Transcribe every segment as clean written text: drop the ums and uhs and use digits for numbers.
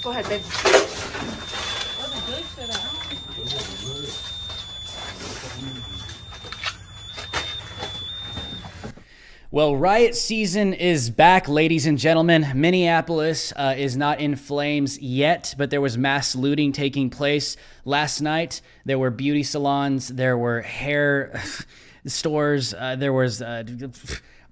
Go ahead, babe. Well, riot season is back, ladies and gentlemen. Minneapolis is not in flames yet, but there was mass looting taking place last night. There were beauty salons, there were hair stores, there was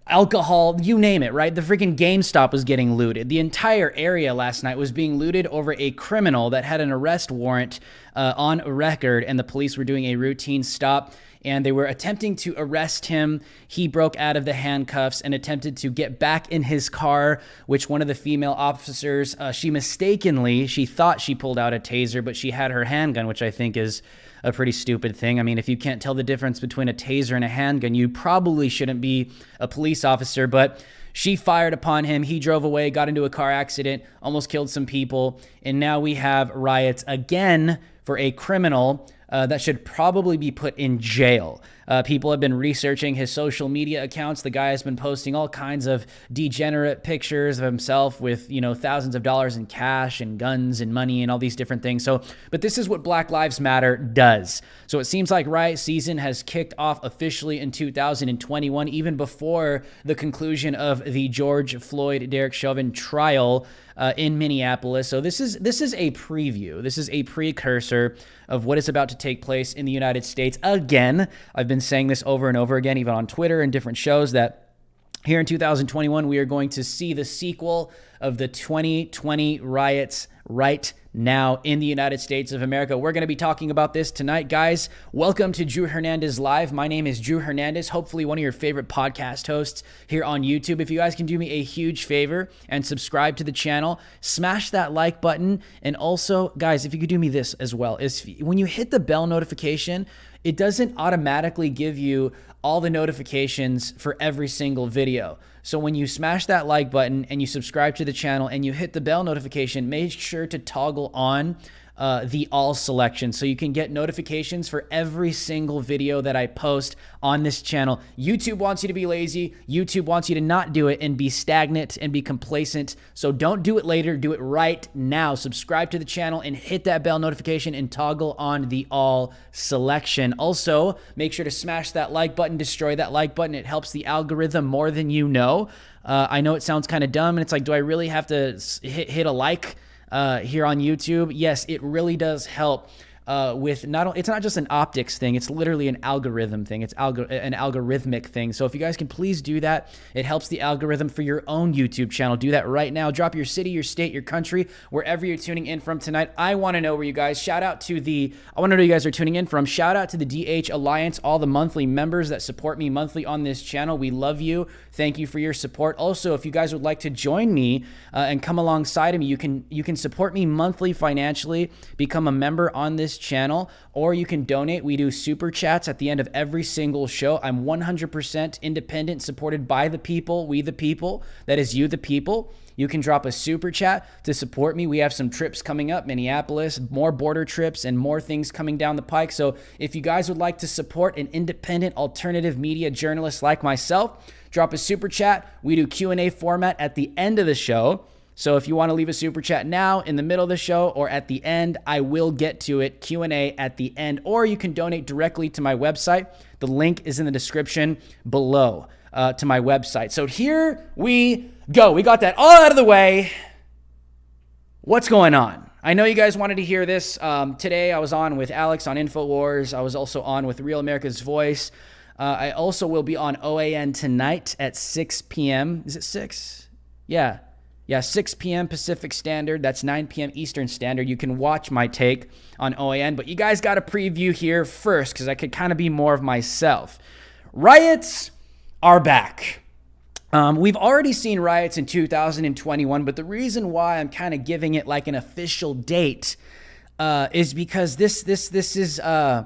alcohol, you name it, right? The freaking GameStop was getting looted. The entire area last night was being looted over a criminal that had an arrest warrant on record, and the police were doing a routine stop, and they were attempting to arrest him. He broke out of the handcuffs and attempted to get back in his car, which one of the female officers, she thought she pulled out a taser, but she had her handgun, which I think is a pretty stupid thing. I mean, if you can't tell the difference between a taser and a handgun, you probably shouldn't be a police officer, but she fired upon him. He drove away, got into a car accident, almost killed some people, and now we have riots again for a criminal that should probably be put in jail. People have been researching his social media accounts. The guy has been posting all kinds of degenerate pictures of himself with, thousands of dollars in cash and guns and money and all these different things. But this is what Black Lives Matter does. So it seems like riot season has kicked off officially in 2021, even before the conclusion of the George Floyd, Derek Chauvin trial in Minneapolis. So this is a preview. This is a precursor of what is about to take place in the United States. Again, I've been saying this over and over again, even on Twitter and different shows, that here in 2021, we are going to see the sequel of the 2020 riots right now in the United States of America. We're going to be talking about this tonight, guys. Welcome to Drew Hernandez Live. My name is Drew Hernandez, hopefully one of your favorite podcast hosts here on YouTube. If you guys can do me a huge favor and subscribe to the channel, smash that like button. And also, guys, if you could do me this as well, is when you hit the bell notification, it doesn't automatically give you all the notifications for every single video. So when you smash that like button and you subscribe to the channel and you hit the bell notification, make sure to toggle on the all selection so you can get notifications for every single video that I post on this channel. YouTube wants you to be lazy. YouTube wants you to not do it and be stagnant and be complacent. So don't do it later. Do it right now. Subscribe to the channel and hit that bell notification and toggle on the all selection. Also, make sure to smash that like button, destroy that like button. It helps the algorithm more than you know. I know it sounds kind of dumb and it's like, do I really have to hit a like here on YouTube? Yes, it really does help with it's not just an optics thing, it's literally an algorithm thing. It's an algorithmic thing. So if you guys can please do that, it helps the algorithm for your own YouTube channel. Do that right now. Drop your city, your state, your country, wherever you're tuning in from tonight. I want to know where you guys, I want to know where you guys are tuning in from. Shout out to the DH Alliance, all the monthly members that support me monthly on this channel. We love you. Thank you for your support. Also, if you guys would like to join me and come alongside of me, you can support me monthly financially, become a member on this channel, or you can donate. We do super chats at the end of every single show. I'm 100% independent, supported by the people, we the people, that is you the people. You can drop a super chat to support me. We have some trips coming up, Minneapolis, more border trips and more things coming down the pike. So if you guys would like to support an independent alternative media journalist like myself, drop a super chat. We do Q&A format at the end of the show. So if you want to leave a super chat now, in the middle of the show, or at the end, I will get to it, Q&A at the end. Or you can donate directly to my website. The link is in the description below to my website. So here we go. We got that all out of the way. What's going on? I know you guys wanted to hear this. Today I was on with Alex on InfoWars. I was also on with Real America's Voice. I also will be on OAN tonight at 6 p.m. Is it 6? Yeah, 6 p.m. Pacific Standard. That's 9 p.m. Eastern Standard. You can watch my take on OAN, but you guys got a preview here first because I could kind of be more of myself. Riots are back. We've already seen riots in 2021, but the reason why I'm kind of giving it like an official date is because this is the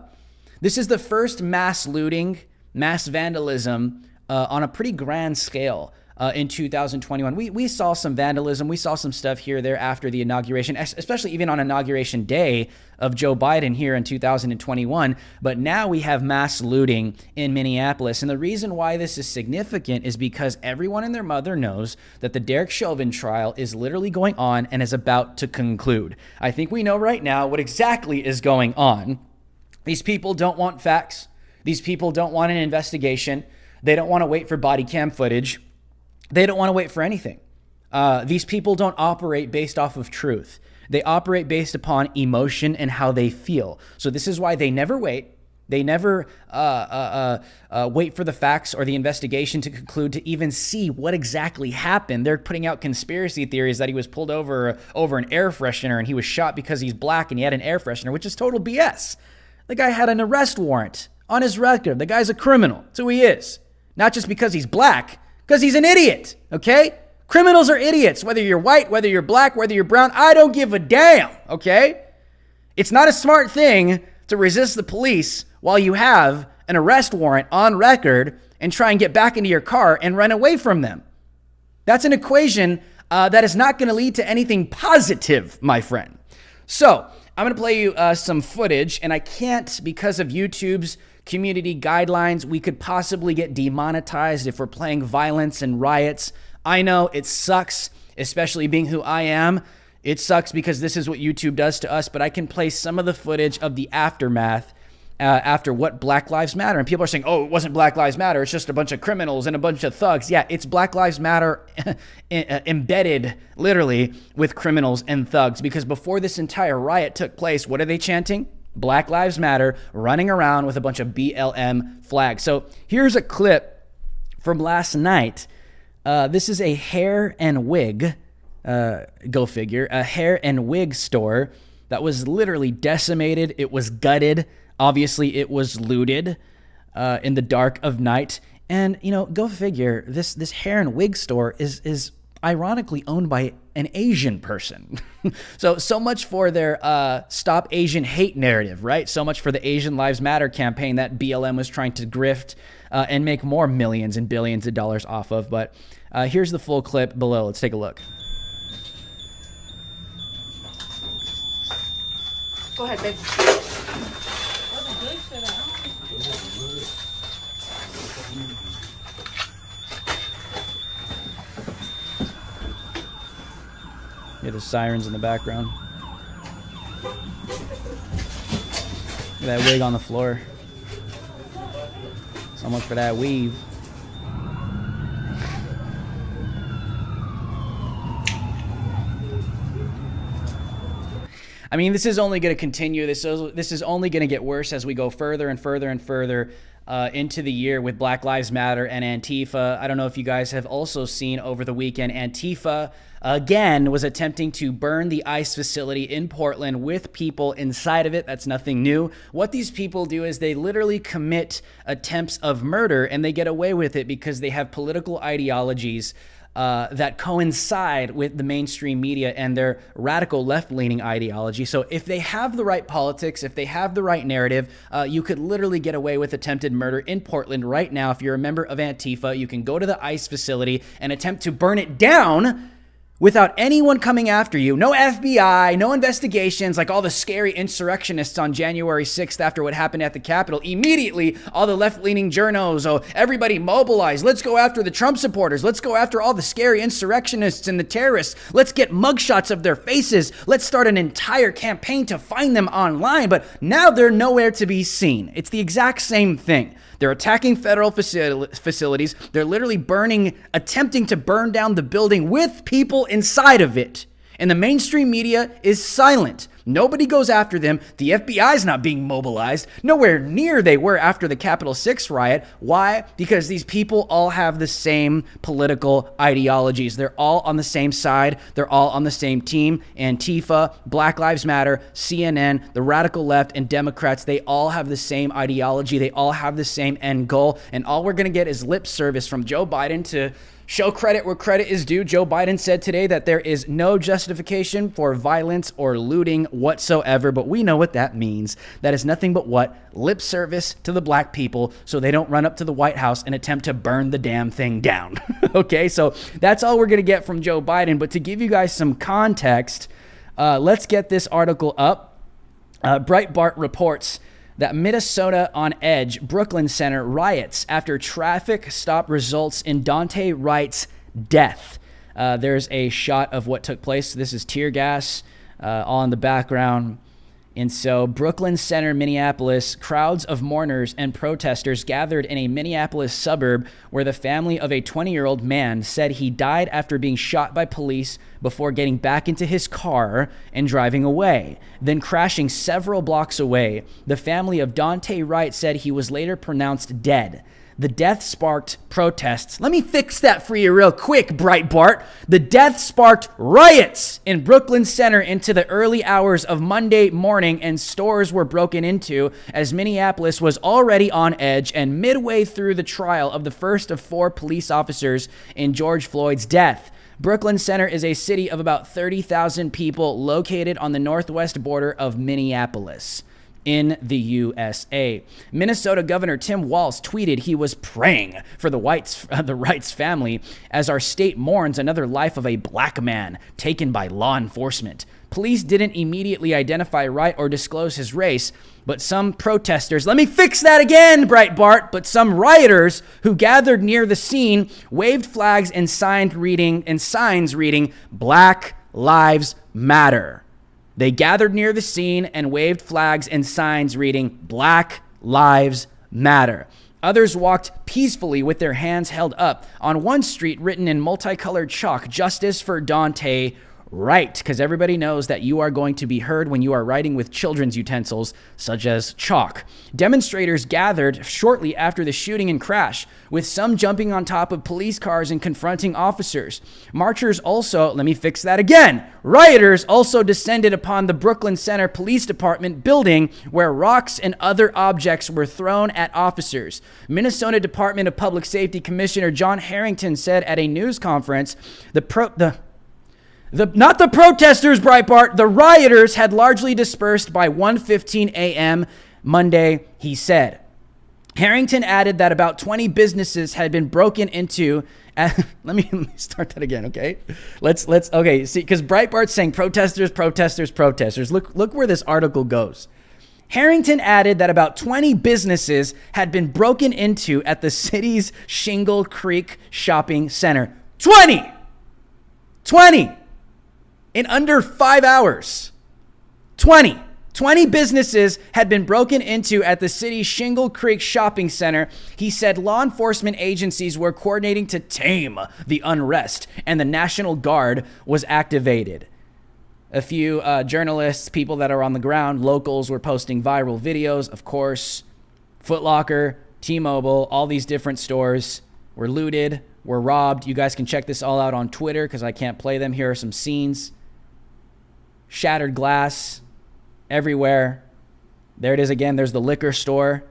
first mass looting, mass vandalism on a pretty grand scale in 2021. We saw some vandalism. We saw some stuff here or there after the inauguration, especially even on inauguration day of Joe Biden here in 2021. But now we have mass looting in Minneapolis. And the reason why this is significant is because everyone and their mother knows that the Derek Chauvin trial is literally going on and is about to conclude. I think we know right now what exactly is going on. These people don't want facts. These people don't want an investigation. They don't want to wait for body cam footage. They don't want to wait for anything. These people don't operate based off of truth. They operate based upon emotion and how they feel. So this is why they never wait. They never wait for the facts or the investigation to conclude to even see what exactly happened. They're putting out conspiracy theories that he was pulled over an air freshener and he was shot because he's black and he had an air freshener, which is total BS. The guy had an arrest warrant on his record. The guy's a criminal. That's who he is. Not just because he's black, because he's an idiot, okay? Criminals are idiots, whether you're white, whether you're black, whether you're brown. I don't give a damn, okay? It's not a smart thing to resist the police while you have an arrest warrant on record and try and get back into your car and run away from them. That's an equation that is not going to lead to anything positive, my friend. So I'm going to play you some footage, and I can't because of YouTube's community guidelines. We could possibly get demonetized if we're playing violence and riots. I know it sucks, especially being who I am. It sucks because this is what YouTube does to us, but I can play some of the footage of the aftermath after what Black Lives Matter. And people are saying, oh, it wasn't Black Lives Matter. It's just a bunch of criminals and a bunch of thugs. Yeah, it's Black Lives Matter embedded literally with criminals and thugs, because before this entire riot took place, what are they chanting? Black Lives Matter, running around with a bunch of BLM flags. So here's a clip from last night. This is a hair and wig, go figure, a hair and wig store that was literally decimated. It was gutted. Obviously, it was looted in the dark of night. And, you know, go figure, this hair and wig store is ironically owned by an Asian person. So much for their Stop Asian Hate narrative, right? So much for the Asian Lives Matter campaign that BLM was trying to grift and make more millions and billions of dollars off of. But here's the full clip below. Let's take a look. Go ahead, babe. Yeah, the sirens in the background. Look at that wig on the floor. So much for that weave. I mean, this is only going to continue. This is only going to get worse as we go further and further and further into the year with Black Lives Matter and Antifa. I don't know if you guys have also seen over the weekend, Antifa again was attempting to burn the ICE facility in Portland with people inside of it. That's nothing new. What these people do is they literally commit attempts of murder, and they get away with it because they have political ideologies that coincide with the mainstream media and their radical left-leaning ideology. So if they have the right politics, if they have the right narrative, you could literally get away with attempted murder in Portland right now. If you're a member of Antifa, you can go to the ICE facility and attempt to burn it down without anyone coming after you. No FBI, no investigations like all the scary insurrectionists on January 6th after what happened at the Capitol. Immediately, all the left-leaning journos, everybody mobilize. Let's go after the Trump supporters. Let's go after all the scary insurrectionists and the terrorists. Let's get mugshots of their faces. Let's start an entire campaign to find them online. But now they're nowhere to be seen. It's the exact same thing. They're attacking federal facilities. They're literally attempting to burn down the building with people inside of it. And the mainstream media is silent. Nobody goes after them. The FBI is not being mobilized. Nowhere near they were after the Capitol 6 riot. Why? Because these people all have the same political ideologies. They're all on the same side. They're all on the same team. Antifa, Black Lives Matter, CNN, the radical left, and Democrats, they all have the same ideology. They all have the same end goal. And all we're going to get is lip service from Joe Biden to show credit where credit is due. Joe Biden said today that there is no justification for violence or looting whatsoever, but we know what that means. That is nothing but what? Lip service to the black people so they don't run up to the White House and attempt to burn the damn thing down. Okay, so that's all we're going to get from Joe Biden. But to give you guys some context, let's get this article up. Breitbart reports that Minnesota on edge, Brooklyn Center riots after traffic stop results in Daunte Wright's death. There's a shot of what took place. This is tear gas all in the background. And so Brooklyn Center, Minneapolis, crowds of mourners and protesters gathered in a Minneapolis suburb where the family of a 20-year-old man said he died after being shot by police before getting back into his car and driving away, then crashing several blocks away. The family of Daunte Wright said he was later pronounced dead. The death sparked protests. Let me fix that for you real quick, Breitbart. The death sparked riots in Brooklyn Center into the early hours of Monday morning, and stores were broken into as Minneapolis was already on edge and midway through the trial of the first of 4 police officers in George Floyd's death. Brooklyn Center is a city of about 30,000 people located on the northwest border of Minneapolis in the USA. Minnesota Governor Tim Walz tweeted he was praying for the Wrights family as our state mourns another life of a black man taken by law enforcement. Police didn't immediately identify Wright or disclose his race, but some protesters, let me fix that again, Breitbart, but some rioters who gathered near the scene waved flags and signs reading Black Lives Matter. They gathered near the scene and waved flags and signs reading Black Lives Matter. Others walked peacefully with their hands held up. On one street, written in multicolored chalk, "Justice for Daunte Wright," because everybody knows that you are going to be heard when you are writing with children's utensils, such as chalk. Demonstrators gathered shortly after the shooting and crash, with some jumping on top of police cars and confronting officers. Marchers also, let me fix that again, rioters also descended upon the Brooklyn Center Police Department building where rocks and other objects were thrown at officers. Minnesota Department of Public Safety Commissioner John Harrington said at a news conference, not the protesters, Breitbart, the rioters had largely dispersed by 1:15 a.m. Monday, he said. Harrington added that about 20 businesses had been broken into. Let me start that again, okay? Okay, see, because Breitbart's saying protesters. Look where this article goes. Harrington added that about 20 businesses had been broken into at the city's Shingle Creek shopping center. 20 in under 5 hours. 20 businesses had been broken into at the city's Shingle Creek shopping center. He said law enforcement agencies were coordinating to tame the unrest, and the National Guard was activated. A few journalists, people that are on the ground, locals were posting viral videos. Of course, Foot Locker, T-Mobile, all these different stores were looted, were robbed. You guys can check this all out on Twitter because I can't play them. Here are some scenes. Shattered glass everywhere. There it is again. There's the liquor store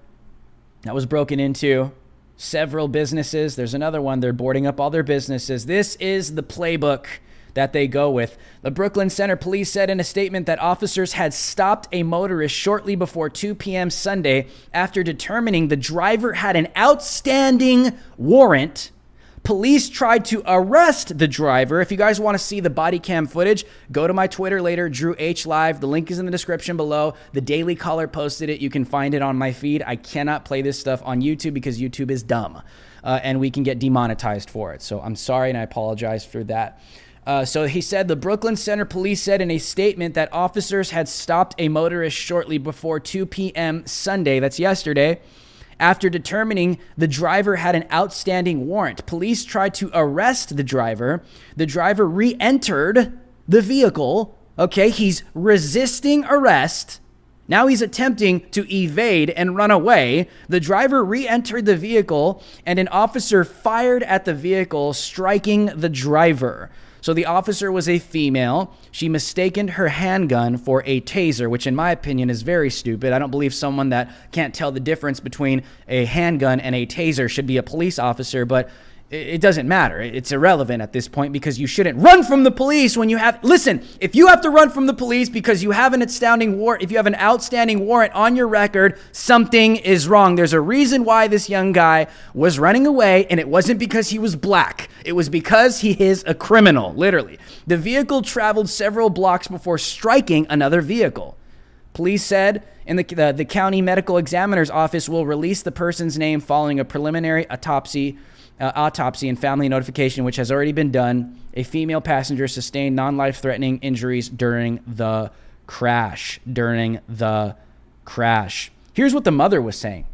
that was broken into. Several businesses. There's another one. They're boarding up all their businesses. This is the playbook that they go with. The Brooklyn Center Police said in a statement that officers had stopped a motorist shortly before 2 p.m. Sunday after determining the driver had an outstanding warrant. Police tried to arrest the driver. If you guys want to see the body cam footage, go to my Twitter later, Drew H Live. The link is in the description below. The Daily Caller posted it. You can find it on my feed. I cannot play this stuff on YouTube because YouTube is dumb, and we can get demonetized for it. So I'm sorry, and I apologize for that. So he said the Brooklyn Center Police said in a statement that officers had stopped a motorist shortly before 2 p.m. Sunday, that's yesterday, after determining the driver had an outstanding warrant. Police tried to arrest the driver. The driver re-entered the vehicle. Okay, he's resisting arrest. Now he's attempting to evade and run away. The driver re-entered the vehicle, and an officer fired at the vehicle, striking the driver. So the officer was a female. She mistaken her handgun for a taser, which in my opinion is very stupid. I don't believe someone that can't tell the difference between a handgun and a taser should be a police officer, but it doesn't matter. It's irrelevant at this point because you shouldn't run from the police when you have... Listen, if you have to run from the police because you have an outstanding warrant, if you have an outstanding warrant on your record, something is wrong. There's a reason why this young guy was running away, and it wasn't because he was black. It was because he is a criminal, literally. The vehicle traveled several blocks before striking another vehicle. Police said in the county medical examiner's office will release the person's name following a preliminary autopsy and family notification, which has already been done. A female passenger sustained non-life-threatening injuries during the crash. Here's what the mother was saying.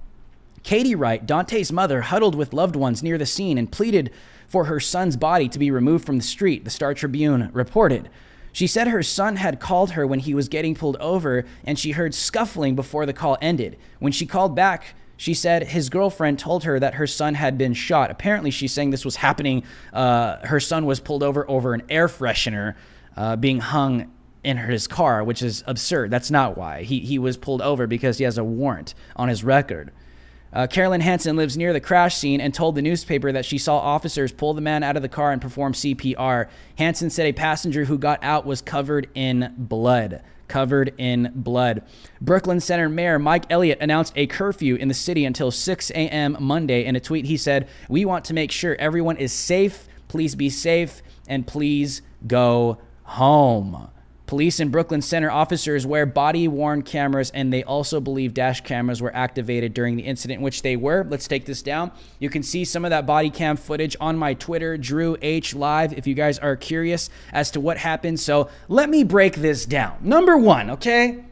Katie Wright, Dante's mother, huddled with loved ones near the scene and pleaded for her son's body to be removed from the street, the Star Tribune reported. She said her son had called her when he was getting pulled over, and she heard scuffling before the call ended. When she called back, she said his girlfriend told her that her son had been shot. Apparently, she's saying this was happening. Her son was pulled over an air freshener being hung in his car, which is absurd. That's not why. He was pulled over because he has a warrant on his record. Carolyn Hansen lives near the crash scene and told the newspaper that she saw officers pull the man out of the car and perform CPR. Hansen said a passenger who got out was covered in blood. Brooklyn Center Mayor Mike Elliott announced a curfew in the city until 6 a.m. Monday. In a tweet, he said, "We want to make sure everyone is safe. Please be safe and please go home." Police in Brooklyn Center officers wear body-worn cameras, and they also believe dash cameras were activated during the incident, which they were. Let's take this down. You can see some of that body cam footage on my Twitter, Drew H Live, if you guys are curious as to what happened. So let me break this down. Number one, okay?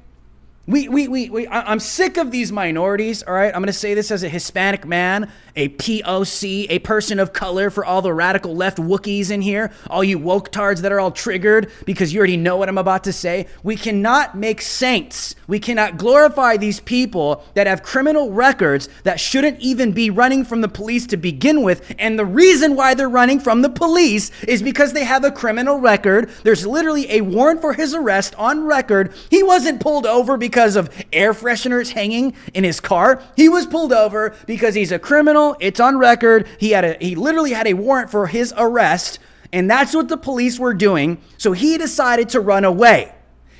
I'm sick of these minorities, all right? I'm going to say this as a Hispanic man, a POC, a person of color for all the radical left Wookiees in here, all you woke-tards that are all triggered because you already know what I'm about to say. We cannot make saints. We cannot glorify these people that have criminal records that shouldn't even be running from the police to begin with. And the reason why they're running from the police is because they have a criminal record. There's literally a warrant for his arrest on record. He wasn't pulled over because of air fresheners hanging in his car. He was pulled over because he's a criminal. It's on record. He literally had a warrant for his arrest, and that's what the police were doing. So he decided to run away.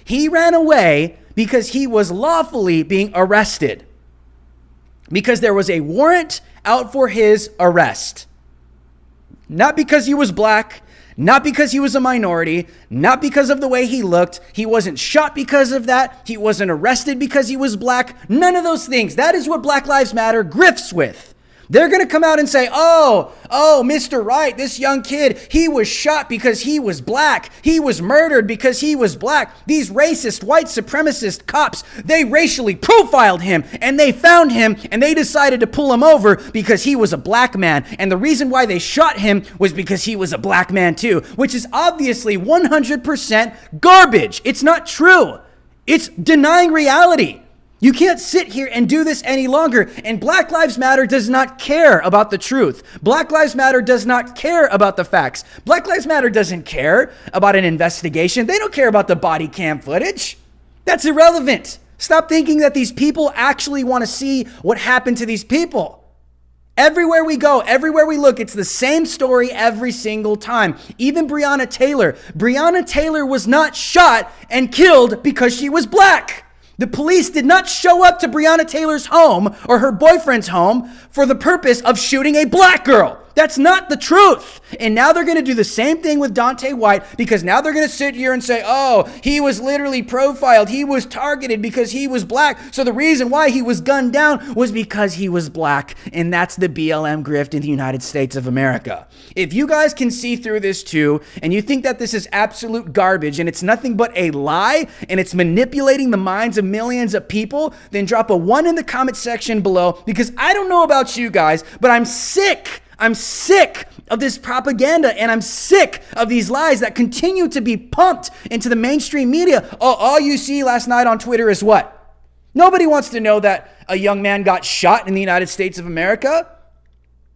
He ran away because he was lawfully being arrested. because there was a warrant out for his arrest. Not because he was black, not because he was a minority, not because of the way he looked. He wasn't shot because of that. He wasn't arrested because he was black. None of those things. That is what Black Lives Matter grifts with. They're going to come out and say, oh, Mr. Wright, this young kid, he was shot because he was black. He was murdered because he was black. These racist, white supremacist cops, they racially profiled him and they found him and they decided to pull him over because he was a black man. And the reason why they shot him was because he was a black man too, which is obviously 100% garbage. It's not true. It's denying reality. You can't sit here and do this any longer. And Black Lives Matter does not care about the truth. Black Lives Matter does not care about the facts. Black Lives Matter doesn't care about an investigation. They don't care about the body cam footage. That's irrelevant. Stop thinking that these people actually want to see what happened to these people. Everywhere we go, everywhere we look, it's the same story every single time. Even Breonna Taylor. Breonna Taylor was not shot and killed because she was black. The police did not show up to Breonna Taylor's home or her boyfriend's home for the purpose of shooting a black girl. That's not the truth. And now they're going to do the same thing with Daunte White, because now they're going to sit here and say, oh, he was literally profiled. He was targeted because he was black. So the reason why he was gunned down was because he was black. And that's the BLM grift in the United States of America. If you guys can see through this too, and you think that this is absolute garbage and it's nothing but a lie and it's manipulating the minds of millions of people, then drop a 1 in the comment section below, because I don't know about you guys, but I'm sick. I'm sick of this propaganda, and I'm sick of these lies that continue to be pumped into the mainstream media. Oh, all you see last night on Twitter is what? Nobody wants to know that a young man got shot in the United States of America.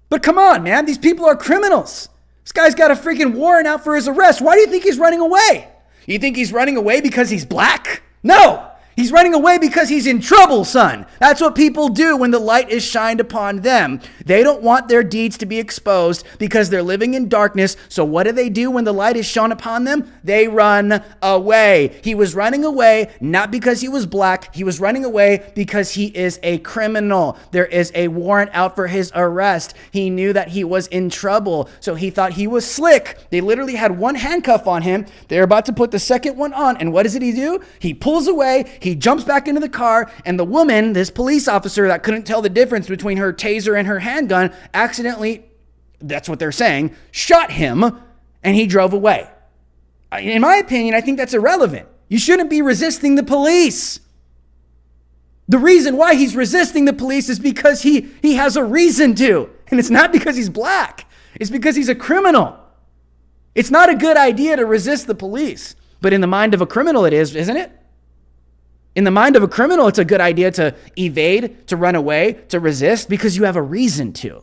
But come on, man. These people are criminals. This guy's got a freaking warrant out for his arrest. Why do you think he's running away? You think he's running away because he's black? No. He's running away because he's in trouble, son. That's what people do when the light is shined upon them. They don't want their deeds to be exposed because they're living in darkness. So what do when the light is shone upon them? They run away. He was running away not because he was black. He was running away because he is a criminal. There is a warrant out for his arrest. He knew that he was in trouble, so he thought he was slick. They literally had one handcuff on him. They're about to put the second one on, and what does he do? He pulls away. He jumps back into the car, and the woman, this police officer that couldn't tell the difference between her taser and her handgun, accidentally, that's what they're saying, shot him, and he drove away. In my opinion, I think that's irrelevant. You shouldn't be resisting the police. The reason why he's resisting the police is because he has a reason to, and it's not because he's black. It's because he's a criminal. It's not a good idea to resist the police, but in the mind of a criminal it is, isn't it? In the mind of a criminal, it's a good idea to evade, to run away, to resist, because you have a reason to.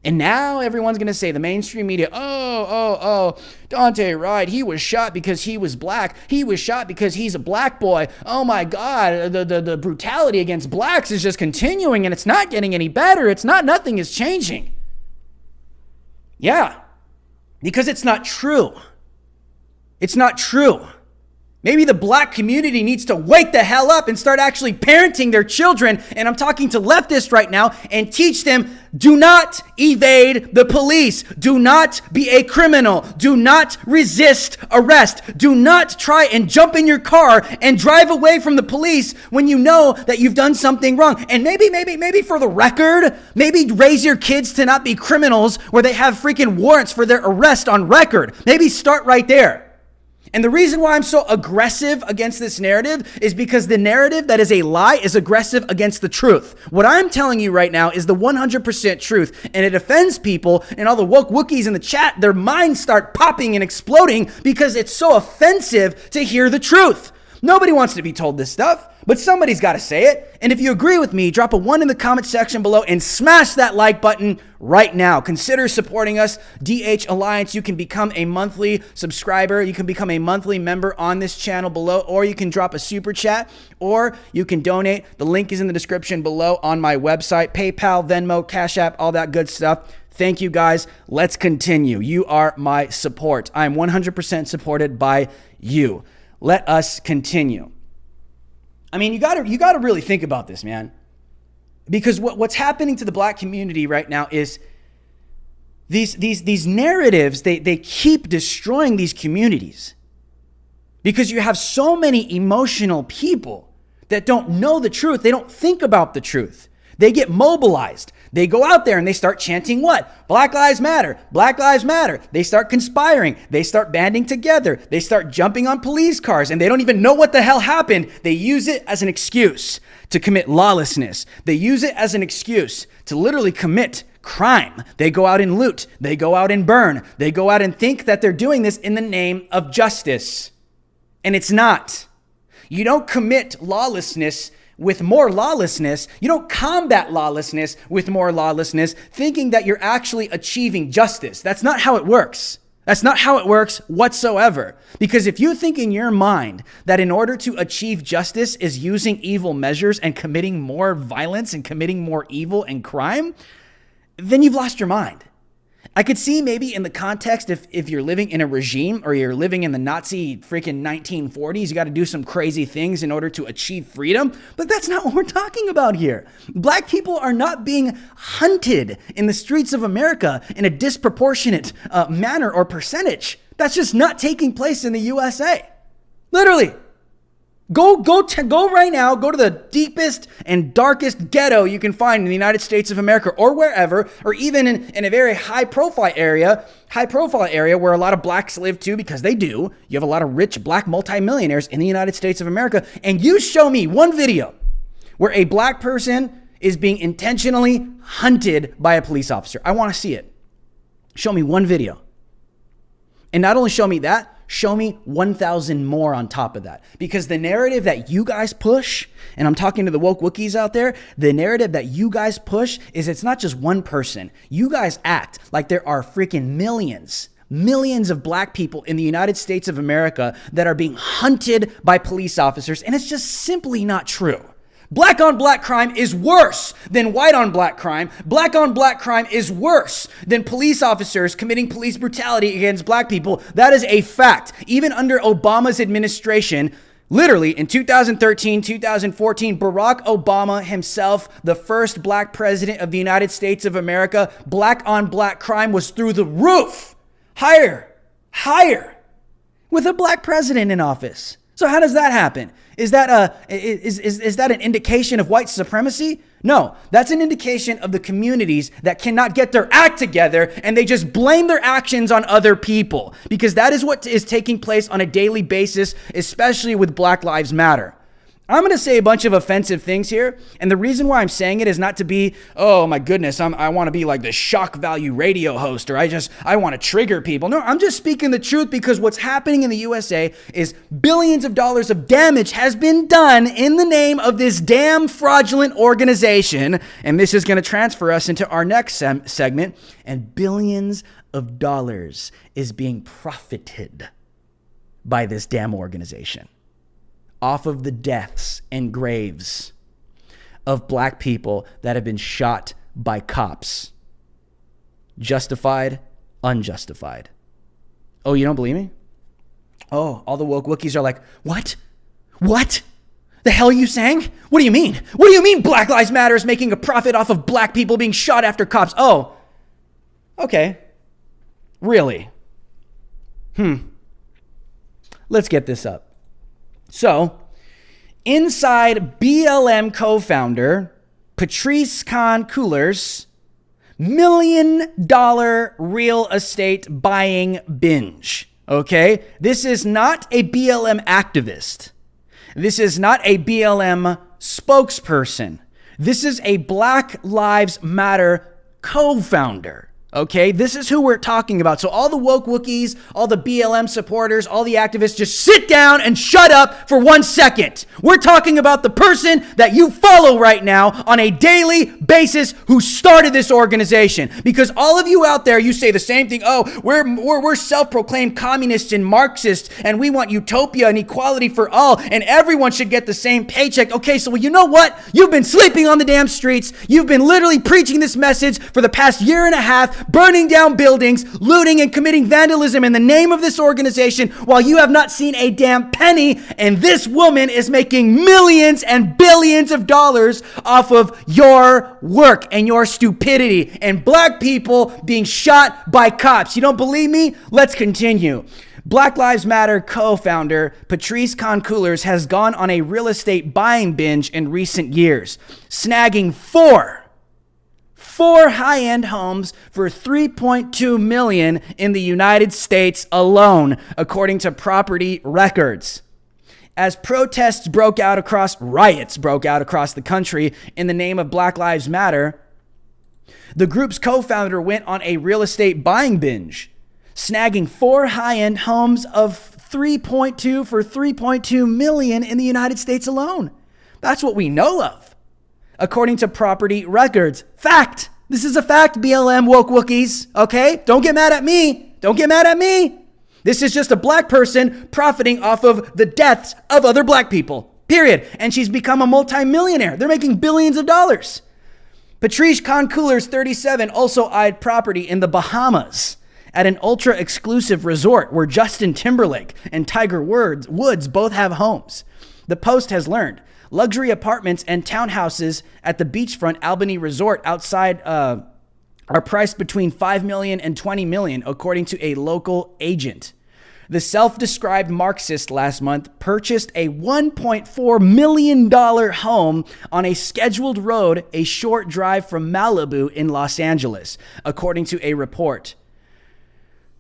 And now everyone's going to say, the mainstream media, oh, Daunte Wright, he was shot because he was black. He was shot because he's a black boy. Oh my God, the brutality against blacks is just continuing and it's not getting any better. Nothing is changing. Yeah, because it's not true. It's not true. Maybe the black community needs to wake the hell up and start actually parenting their children. And I'm talking to leftists right now, and teach them, do not evade the police. Do not be a criminal. Do not resist arrest. Do not try and jump in your car and drive away from the police when you know that you've done something wrong. And maybe for the record, maybe raise your kids to not be criminals where they have freaking warrants for their arrest on record. Maybe start right there. And the reason why I'm so aggressive against this narrative is because the narrative that is a lie is aggressive against the truth. What I'm telling you right now is the 100% truth, and it offends people, and all the woke Wookiees in the chat, their minds start popping and exploding because it's so offensive to hear the truth. Nobody wants to be told this stuff, but somebody's got to say it. And if you agree with me, drop a 1 in the comment section below and smash that like button right now. Consider supporting us, DH Alliance. You can become a monthly subscriber. You can become a monthly member on this channel below, or you can drop a super chat, or you can donate. The link is in the description below on my website, PayPal, Venmo, Cash App, all that good stuff. Thank you guys. Let's continue. You are my support. I'm 100% supported by you. Let us continue. I mean, you gotta really think about this, man. Because what's happening to the black community right now is these narratives, they keep destroying these communities. Because you have so many emotional people that don't know the truth. They don't think about the truth. They get mobilized. They go out there and they start chanting what? Black Lives Matter. Black Lives Matter. They start conspiring. They start banding together. They start jumping on police cars and they don't even know what the hell happened. They use it as an excuse to commit lawlessness. They use it as an excuse to literally commit crime. They go out and loot. They go out and burn. They go out and think that they're doing this in the name of justice. And it's not. You don't commit lawlessness with more lawlessness. You don't combat lawlessness with more lawlessness, thinking that you're actually achieving justice. That's not how it works. That's not how it works whatsoever. Because if you think in your mind that in order to achieve justice is using evil measures and committing more violence and committing more evil and crime, then you've lost your mind. I could see maybe in the context if you're living in a regime or you're living in the Nazi freaking 1940s, you got to do some crazy things in order to achieve freedom. But that's not what we're talking about here. Black people are not being hunted in the streets of America in a disproportionate manner or percentage. That's just not taking place in the USA. Literally. Go right now, go to the deepest and darkest ghetto you can find in the United States of America or wherever, or even in a very high profile area where a lot of blacks live too, because they do. You have a lot of rich black multimillionaires in the United States of America. And you show me one video where a black person is being intentionally hunted by a police officer. I want to see it. Show me one video. And not only show me that, show me 1,000 more on top of that. Because the narrative that you guys push, and I'm talking to the woke Wookiees out there, the narrative that you guys push is it's not just one person. You guys act like there are freaking millions of black people in the United States of America that are being hunted by police officers, and it's just simply not true. Black on black crime is worse than white on black crime. Black on black crime is worse than police officers committing police brutality against black people. That is a fact. Even under Obama's administration, literally in 2013, 2014, Barack Obama himself, the first black president of the United States of America, black on black crime was through the roof. Higher, with a black president in office. So how does that happen? Is that an indication of white supremacy? No, that's an indication of the communities that cannot get their act together and they just blame their actions on other people, because that is what is taking place on a daily basis, especially with Black Lives Matter. I'm going to say a bunch of offensive things here. And the reason why I'm saying it is not to be, oh my goodness, I want to be like the shock value radio host, or I want to trigger people. No, I'm just speaking the truth, because what's happening in the USA is billions of dollars of damage has been done in the name of this damn fraudulent organization. And this is going to transfer us into our next segment. And billions of dollars is being profited by this damn organization off of the deaths and graves of black people that have been shot by cops. Justified, unjustified. Oh, you don't believe me? Oh, all the woke Wookiees are like, what? What? The hell are you saying? What do you mean? What do you mean Black Lives Matter is making a profit off of black people being shot after cops? Oh, okay. Really? Let's get this up. So, inside BLM co-founder Patrisse Khan-Cullors' $1 million real estate buying binge, okay? This is not a BLM activist. This is not a BLM spokesperson. This is a Black Lives Matter co-founder. Okay, this is who we're talking about. So all the woke Wookiees, all the BLM supporters, all the activists, just sit down and shut up for 1 second. We're talking about the person that you follow right now on a daily basis who started this organization. Because all of you out there, you say the same thing. Oh, we're self-proclaimed communists and Marxists, and we want utopia and equality for all, and everyone should get the same paycheck. Okay, so you know what? You've been sleeping on the damn streets. You've been literally preaching this message for the past year and a half, burning down buildings, looting and committing vandalism in the name of this organization while you have not seen a damn penny, and this woman is making millions and billions of dollars off of your work and your stupidity and black people being shot by cops. You don't believe me? Let's continue. Black Lives Matter co-founder Patrisse Khan-Cullors has gone on a real estate buying binge in recent years, snagging four high-end homes for $3.2 million in the United States alone, according to property records. As riots broke out across the country in the name of Black Lives Matter, the group's co-founder went on a real estate buying binge, snagging four high-end homes of $3.2 million in the United States alone. That's what we know of, according to property records. Fact. This is a fact, BLM woke Wookiees. Okay? Don't get mad at me. This is just a black person profiting off of the deaths of other black people. Period. And she's become a multimillionaire. They're making billions of dollars. Patrisse Khan-Cullors, 37, also eyed property in the Bahamas at an ultra-exclusive resort where Justin Timberlake and Tiger Woods both have homes. The Post has learned luxury apartments and townhouses at the beachfront Albany Resort outside are priced between $5 million and $20 million, according to a local agent. The self-described Marxist last month purchased a $1.4 million home on a scheduled road a short drive from Malibu in Los Angeles, according to a report.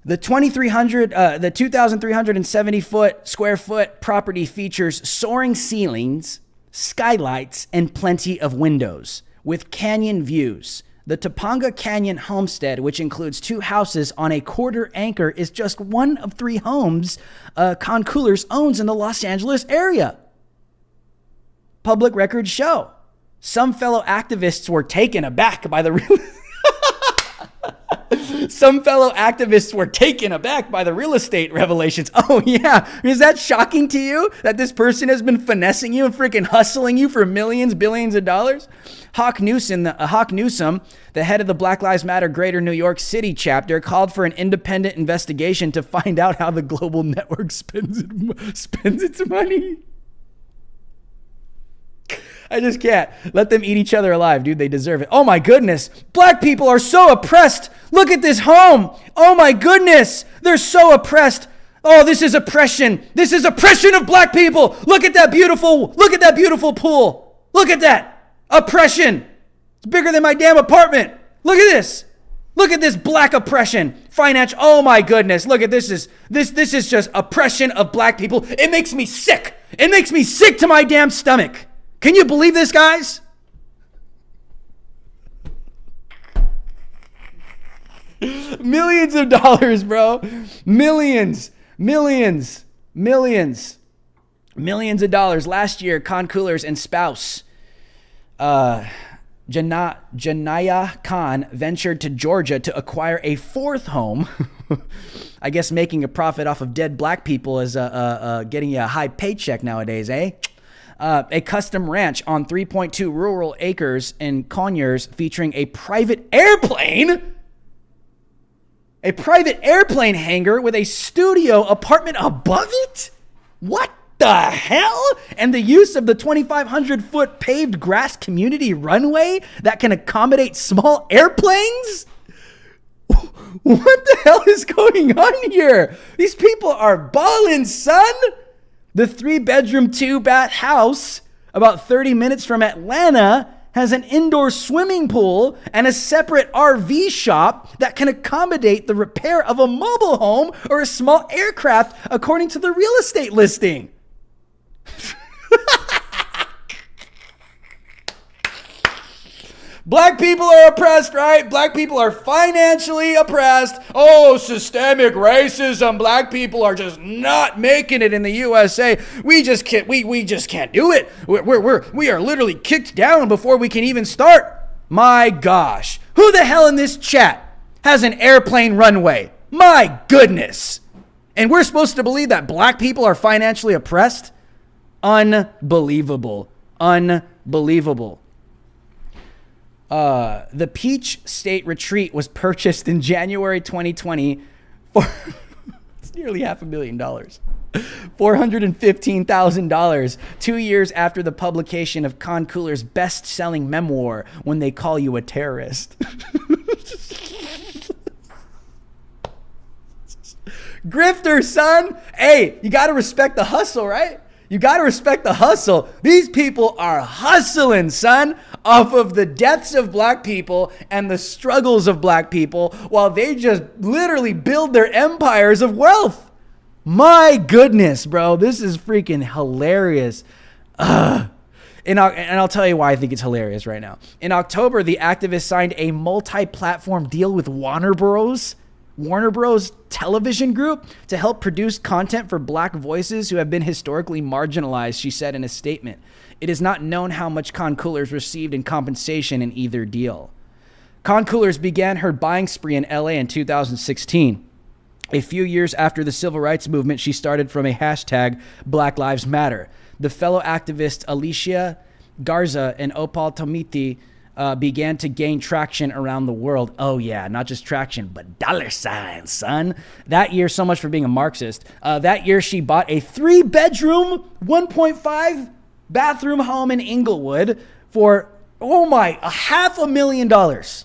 The 2,370 square foot property features soaring ceilings, skylights, and plenty of windows with canyon views. The Topanga Canyon homestead, which includes two houses on a quarter acre, is just one of three homes Khan-Cullors owns in the Los Angeles area. Public records show some fellow activists were taken aback by the real estate revelations. Oh yeah, is that shocking to you that this person has been finessing you and freaking hustling you for millions, billions of dollars? Hawk Newsom, the head of the Black Lives Matter Greater New York City chapter, called for an independent investigation to find out how the global network spends its money. I just can't. Let them eat each other alive, dude. They deserve it. Oh my goodness. Black people are so oppressed. Look at this home. Oh my goodness. They're so oppressed. Oh, this is oppression. This is oppression of black people. Look at that beautiful pool. Look at that. Oppression. It's bigger than my damn apartment. Look at this. Look at this black oppression. Financial. Oh my goodness. Look at this. This is just oppression of black people. It makes me sick. It makes me sick to my damn stomach. Can you believe this, guys? Millions of dollars, bro. Millions of dollars. Last year, Khan-Cullors and spouse Janaya Khan ventured to Georgia to acquire a fourth home. I guess making a profit off of dead black people is getting a high paycheck nowadays, eh? A custom ranch on 3.2 rural acres in Conyers featuring a private airplane hangar with a studio apartment above it? What the hell? And the use of the 2,500-foot paved grass community runway that can accommodate small airplanes? What the hell is going on here? These people are balling, son. The 3-bedroom, 2-bath house, about 30 minutes from Atlanta, has an indoor swimming pool and a separate RV shop that can accommodate the repair of a mobile home or a small aircraft, according to the real estate listing. Black people are oppressed, right? Black people are financially oppressed. Oh, systemic racism. Black people are just not making it in the USA. We just can't do it. We are literally kicked down before we can even start. My gosh. Who the hell in this chat has an airplane runway? My goodness. And we're supposed to believe that black people are financially oppressed? Unbelievable. The Peach State Retreat was purchased in January 2020 for it's nearly $500,000. $415,000, 2 years after the publication of Con Cooler's best-selling memoir, When They Call You a Terrorist. Grifter, son. Hey, you got to respect the hustle, right? You got to respect the hustle. These people are hustling, son, off of the deaths of black people and the struggles of black people while they just literally build their empires of wealth. My goodness, bro. This is freaking hilarious. And I'll tell you why I think it's hilarious right now. In October, the activists signed a multi-platform deal with Warner Bros. Television Group to help produce content for black voices who have been historically marginalized, she said in a statement. It is not known how much Con Coolers received in compensation in either deal. Con Coolers began her buying spree in LA in 2016. A few years after the civil rights movement, she started from a hashtag Black Lives Matter. The fellow activists Alicia Garza and Opal Tomiti began to gain traction around the world. Oh yeah, not just traction, but dollar signs, son. That year, so much for being a Marxist. That year, she bought a 3-bedroom, 1.5 bathroom home in Inglewood for, $500,000.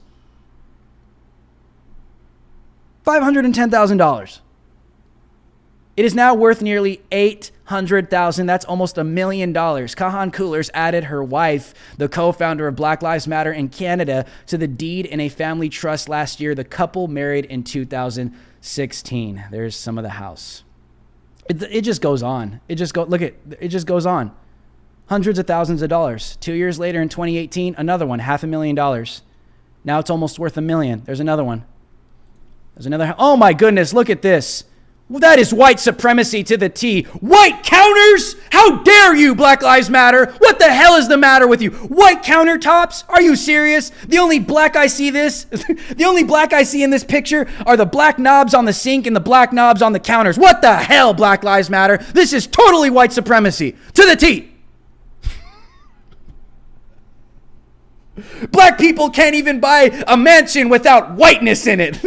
$510,000. It is now worth nearly $800,000. That's almost $1 million. Kahan Coolers added her wife, the co-founder of Black Lives Matter in Canada, to the deed in a family trust last year. The couple married in 2016. There's some of the house. It just goes on. It just goes on. Hundreds of thousands of dollars. 2 years later in 2018, another one, $500,000. Now it's almost worth $1 million. There's another one. There's another. Oh my goodness, look at this. Well, that is white supremacy to the T. White counters? How dare you, Black Lives Matter? What the hell is the matter with you? White countertops? Are you serious? The only black I see in this picture are the black knobs on the sink and the black knobs on the counters. What the hell, Black Lives Matter? This is totally white supremacy to the T. Black people can't even buy a mansion without whiteness in it.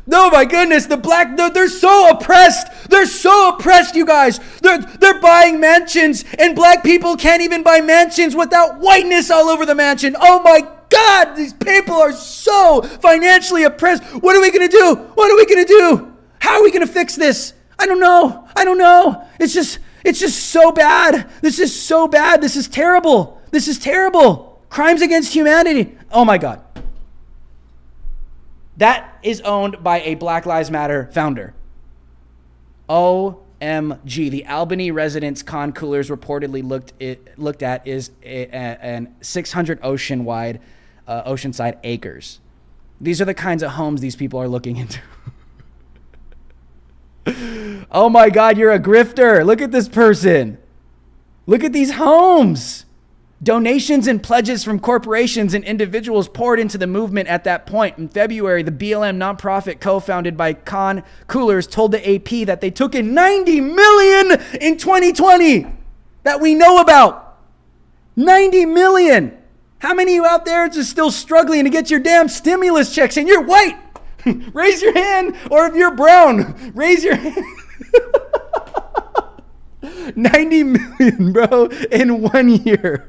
No, my goodness, they're so oppressed. They're so oppressed, you guys. They're buying mansions, and black people can't even buy mansions without whiteness all over the mansion. Oh my God, these people are so financially oppressed. What are we gonna do? What are we gonna do? How are we gonna fix this? I don't know. It's just so bad. This is so bad. This is terrible. Crimes against humanity. Oh my God. That is owned by a Black Lives Matter founder. OMG. The Albany residence Con Coolers reportedly looked at is an 600 oceanside acres. These are the kinds of homes these people are looking into. Oh my God, you're a grifter. Look at this person. Look at these homes. Donations and pledges from corporations and individuals poured into the movement at that point. In February, the BLM nonprofit co-founded by Con Coolers told the AP that they took in $90 million in 2020 that we know about. $90 million. How many of you out there are just still struggling to get your damn stimulus checks and you're white? Raise your hand, or if you're brown, raise your hand. 90 million, bro, in 1 year.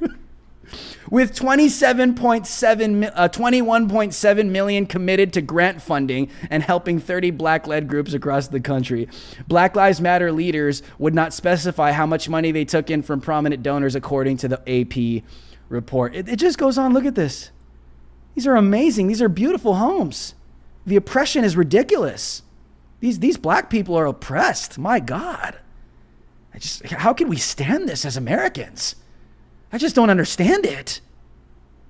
With 21.7 million committed to grant funding and helping 30 black-led groups across the country. Black Lives Matter leaders would not specify how much money they took in from prominent donors, according to the AP report. It just goes on. Look at this. These are amazing. These are beautiful homes. The oppression is ridiculous. These black people are oppressed. My God. How can we stand this as Americans? I just don't understand it.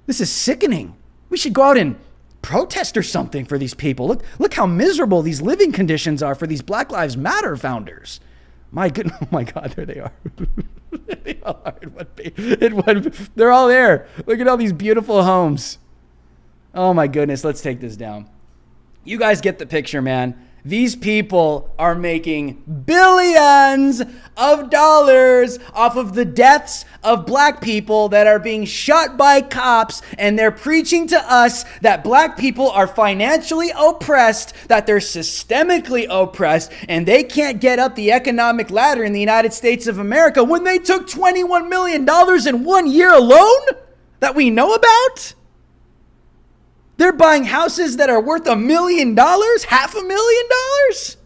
This is sickening. We should go out and protest or something for these people. Look how miserable these living conditions are for these Black Lives Matter founders. My goodness, oh my God, there they are. They are they're all there. Look at all these beautiful homes. Oh my goodness, let's take this down. You guys get the picture, man. These people are making billions of dollars off of the deaths of black people that are being shot by cops, and they're preaching to us that black people are financially oppressed, that they're systemically oppressed, and they can't get up the economic ladder in the United States of America when they took $21 million in 1 year alone that we know about. They're buying houses that are worth $1 million, $500,000.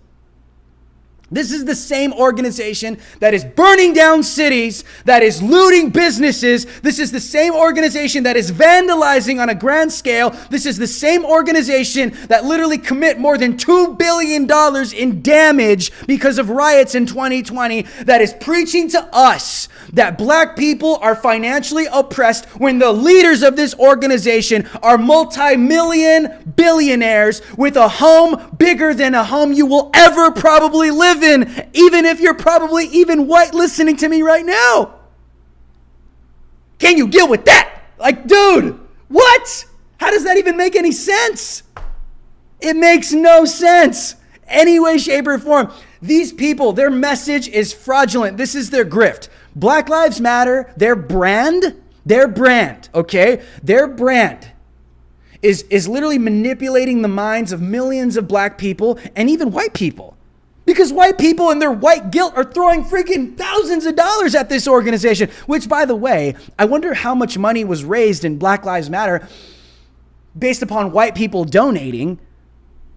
This is the same organization that is burning down cities, that is looting businesses. This is the same organization that is vandalizing on a grand scale. This is the same organization that literally commit more than $2 billion in damage because of riots in 2020, that is preaching to us that black people are financially oppressed when the leaders of this organization are multi-million billionaires with a home bigger than a home you will ever probably live in, even if you're probably even white listening to me right now. Can you deal with that? Like, dude, what? How does that even make any sense? It makes no sense. Any way, shape, or form. These people, their message is fraudulent. This is their grift. Black Lives Matter, their brand, okay? Their brand is literally manipulating the minds of millions of black people and even white people. Because white people and their white guilt are throwing freaking thousands of dollars at this organization, which, by the way, I wonder how much money was raised in Black Lives Matter based upon white people donating.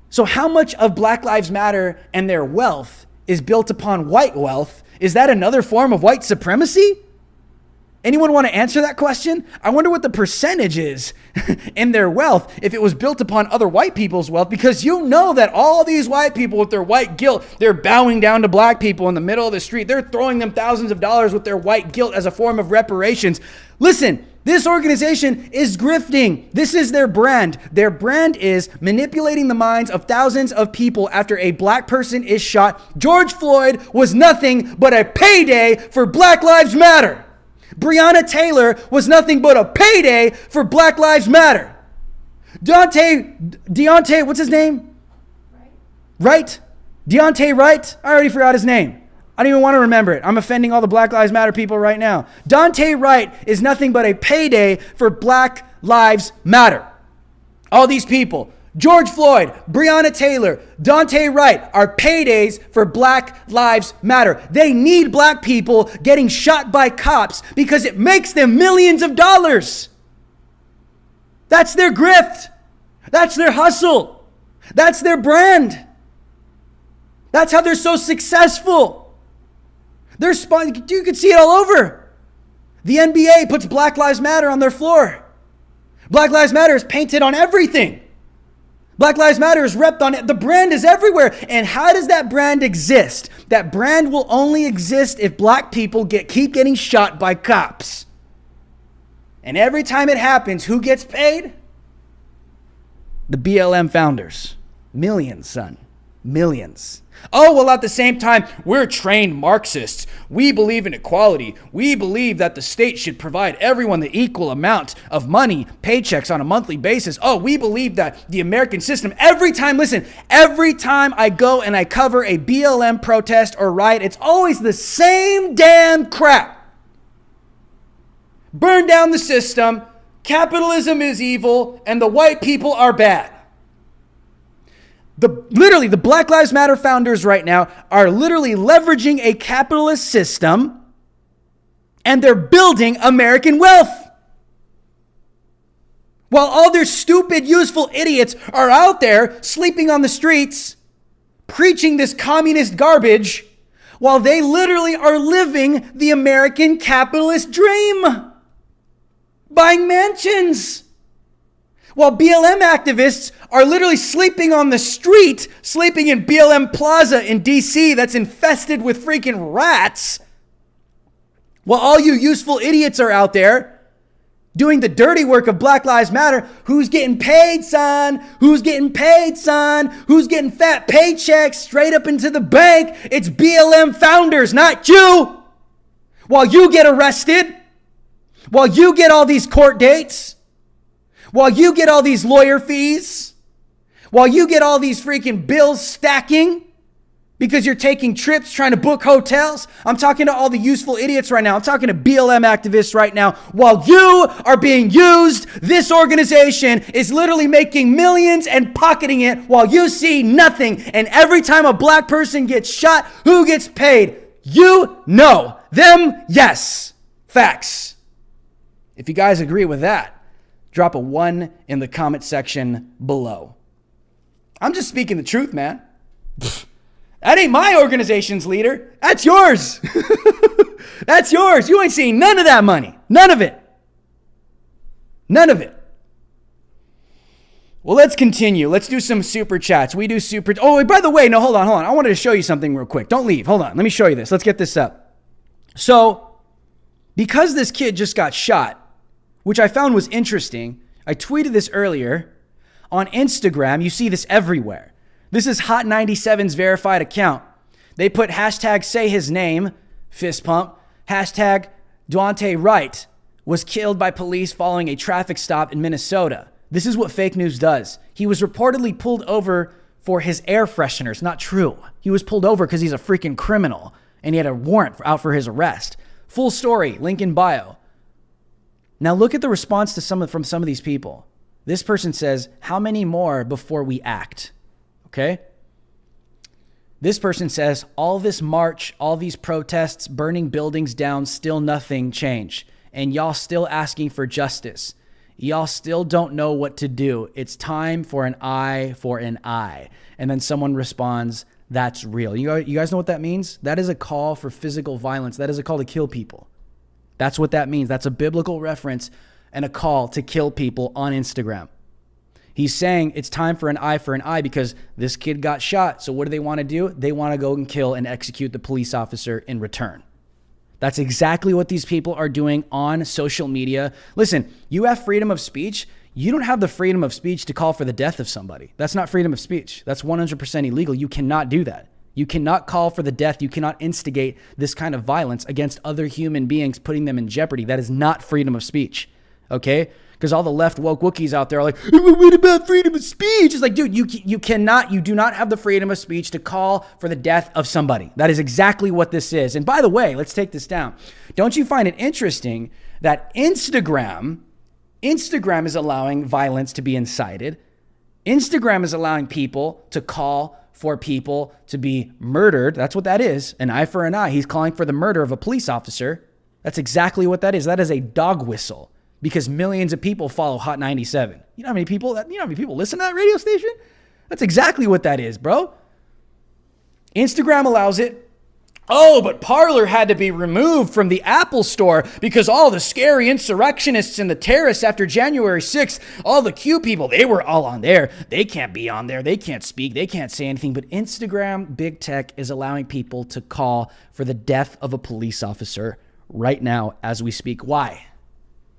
So how much of Black Lives Matter and their wealth is built upon white wealth? Is that another form of white supremacy? Anyone want to answer that question? I wonder what the percentage is in their wealth if it was built upon other white people's wealth, because you know that all these white people with their white guilt, they're bowing down to black people in the middle of the street. They're throwing them thousands of dollars with their white guilt as a form of reparations. Listen, this organization is grifting. This is their brand. Their brand is manipulating the minds of thousands of people after a black person is shot. George Floyd was nothing but a payday for Black Lives Matter. Breonna Taylor was nothing but a payday for Black Lives Matter. Deontay, what's his name? Right? Deontay Wright? I already forgot his name. I don't even want to remember it. I'm offending all the Black Lives Matter people right now. Deontay Wright is nothing but a payday for Black Lives Matter. All these people, George Floyd, Breonna Taylor, Deontay Wright, are paydays for Black Lives Matter. They need black people getting shot by cops because it makes them millions of dollars. That's their grift. That's their hustle. That's their brand. That's how they're so successful. You can see it all over. The NBA puts Black Lives Matter on their floor. Black Lives Matter is painted on everything. Black Lives Matter is repped on it. The brand is everywhere. And how does that brand exist? That brand will only exist if black people keep getting shot by cops. And every time it happens, who gets paid? The BLM founders. Millions, son. Millions. Oh, well, at the same time, we're trained Marxists. We believe in equality. We believe that the state should provide everyone the equal amount of money, paychecks on a monthly basis. Oh, we believe that the American system, every time I go and I cover a BLM protest or riot, it's always the same damn crap. Burn down the system, capitalism is evil, and the white people are bad. The Black Lives Matter founders right now are literally leveraging a capitalist system, and they're building American wealth. While all their stupid, useful idiots are out there sleeping on the streets, preaching this communist garbage, while they literally are living the American capitalist dream, buying mansions. While BLM activists are literally sleeping on the street, sleeping in BLM Plaza in DC that's infested with freaking rats. While all you useful idiots are out there doing the dirty work of Black Lives Matter, who's getting paid, son? Who's getting paid, son? Who's getting fat paychecks straight up into the bank? It's BLM founders, not you. While you get arrested, while you get all these court dates, while you get all these lawyer fees, While you get all these freaking bills stacking because you're taking trips, trying to book hotels. I'm talking to all the useful idiots right now. I'm talking to BLM activists right now. While you are being used, this organization is literally making millions and pocketing it while you see nothing. And every time a black person gets shot, who gets paid? You know. Them, yes. Facts. If you guys agree with that, drop a 1 in the comment section below. I'm just speaking the truth, man. That ain't my organization's leader. That's yours. That's yours. You ain't seen none of that money. None of it. None of it. Well, let's continue. Let's do some super chats. We do super. Oh, by the way, no, hold on. I wanted to show you something real quick. Don't leave. Hold on. Let me show you this. Let's get this up. So, because this kid just got shot, which I found was interesting, I tweeted this earlier. On Instagram, you see this everywhere. This is Hot 97's verified account. They put hashtag say his name, fist pump, hashtag Daunte Wright was killed by police following a traffic stop in Minnesota. This is what fake news does. He was reportedly pulled over for his air fresheners. Not true. He was pulled over because he's a freaking criminal and he had a warrant out for his arrest. Full story, link in bio. Now look at the response to from some of these people. This person says, how many more before we act? Okay. This person says, all this march, all these protests, burning buildings down, still nothing changed. And y'all still asking for justice. Y'all still don't know what to do. It's time for an eye for an eye. And then someone responds, that's real. You guys know what that means? That is a call for physical violence. That is a call to kill people. That's what that means. That's a biblical reference and a call to kill people on Instagram. He's saying it's time for an eye because this kid got shot. So what do they want to do? They want to go and kill and execute the police officer in return. That's exactly what these people are doing on social media. Listen, you have freedom of speech. You don't have the freedom of speech to call for the death of somebody. That's not freedom of speech. That's 100% illegal. You cannot do that. You cannot call for the death. You cannot instigate this kind of violence against other human beings, putting them in jeopardy. That is not freedom of speech. Okay? Because all the left woke Wookiees out there are like, what about freedom of speech? It's like, dude, you do not have the freedom of speech to call for the death of somebody. That is exactly what this is. And by the way, let's take this down. Don't you find it interesting that Instagram is allowing violence to be incited? Instagram is allowing people to call for people to be murdered. That's what that is. An eye for an eye. He's calling for the murder of a police officer. That's exactly what that is. That is a dog whistle. Because millions of people follow Hot 97. You know how many people listen to that radio station? That's exactly what that is, bro. Instagram allows it. Oh, but Parler had to be removed from the Apple Store because all the scary insurrectionists and the terrorists after January 6th, all the Q people, they were all on there. They can't be on there. They can't speak. They can't say anything. But Instagram, big tech, is allowing people to call for the death of a police officer right now as we speak. Why?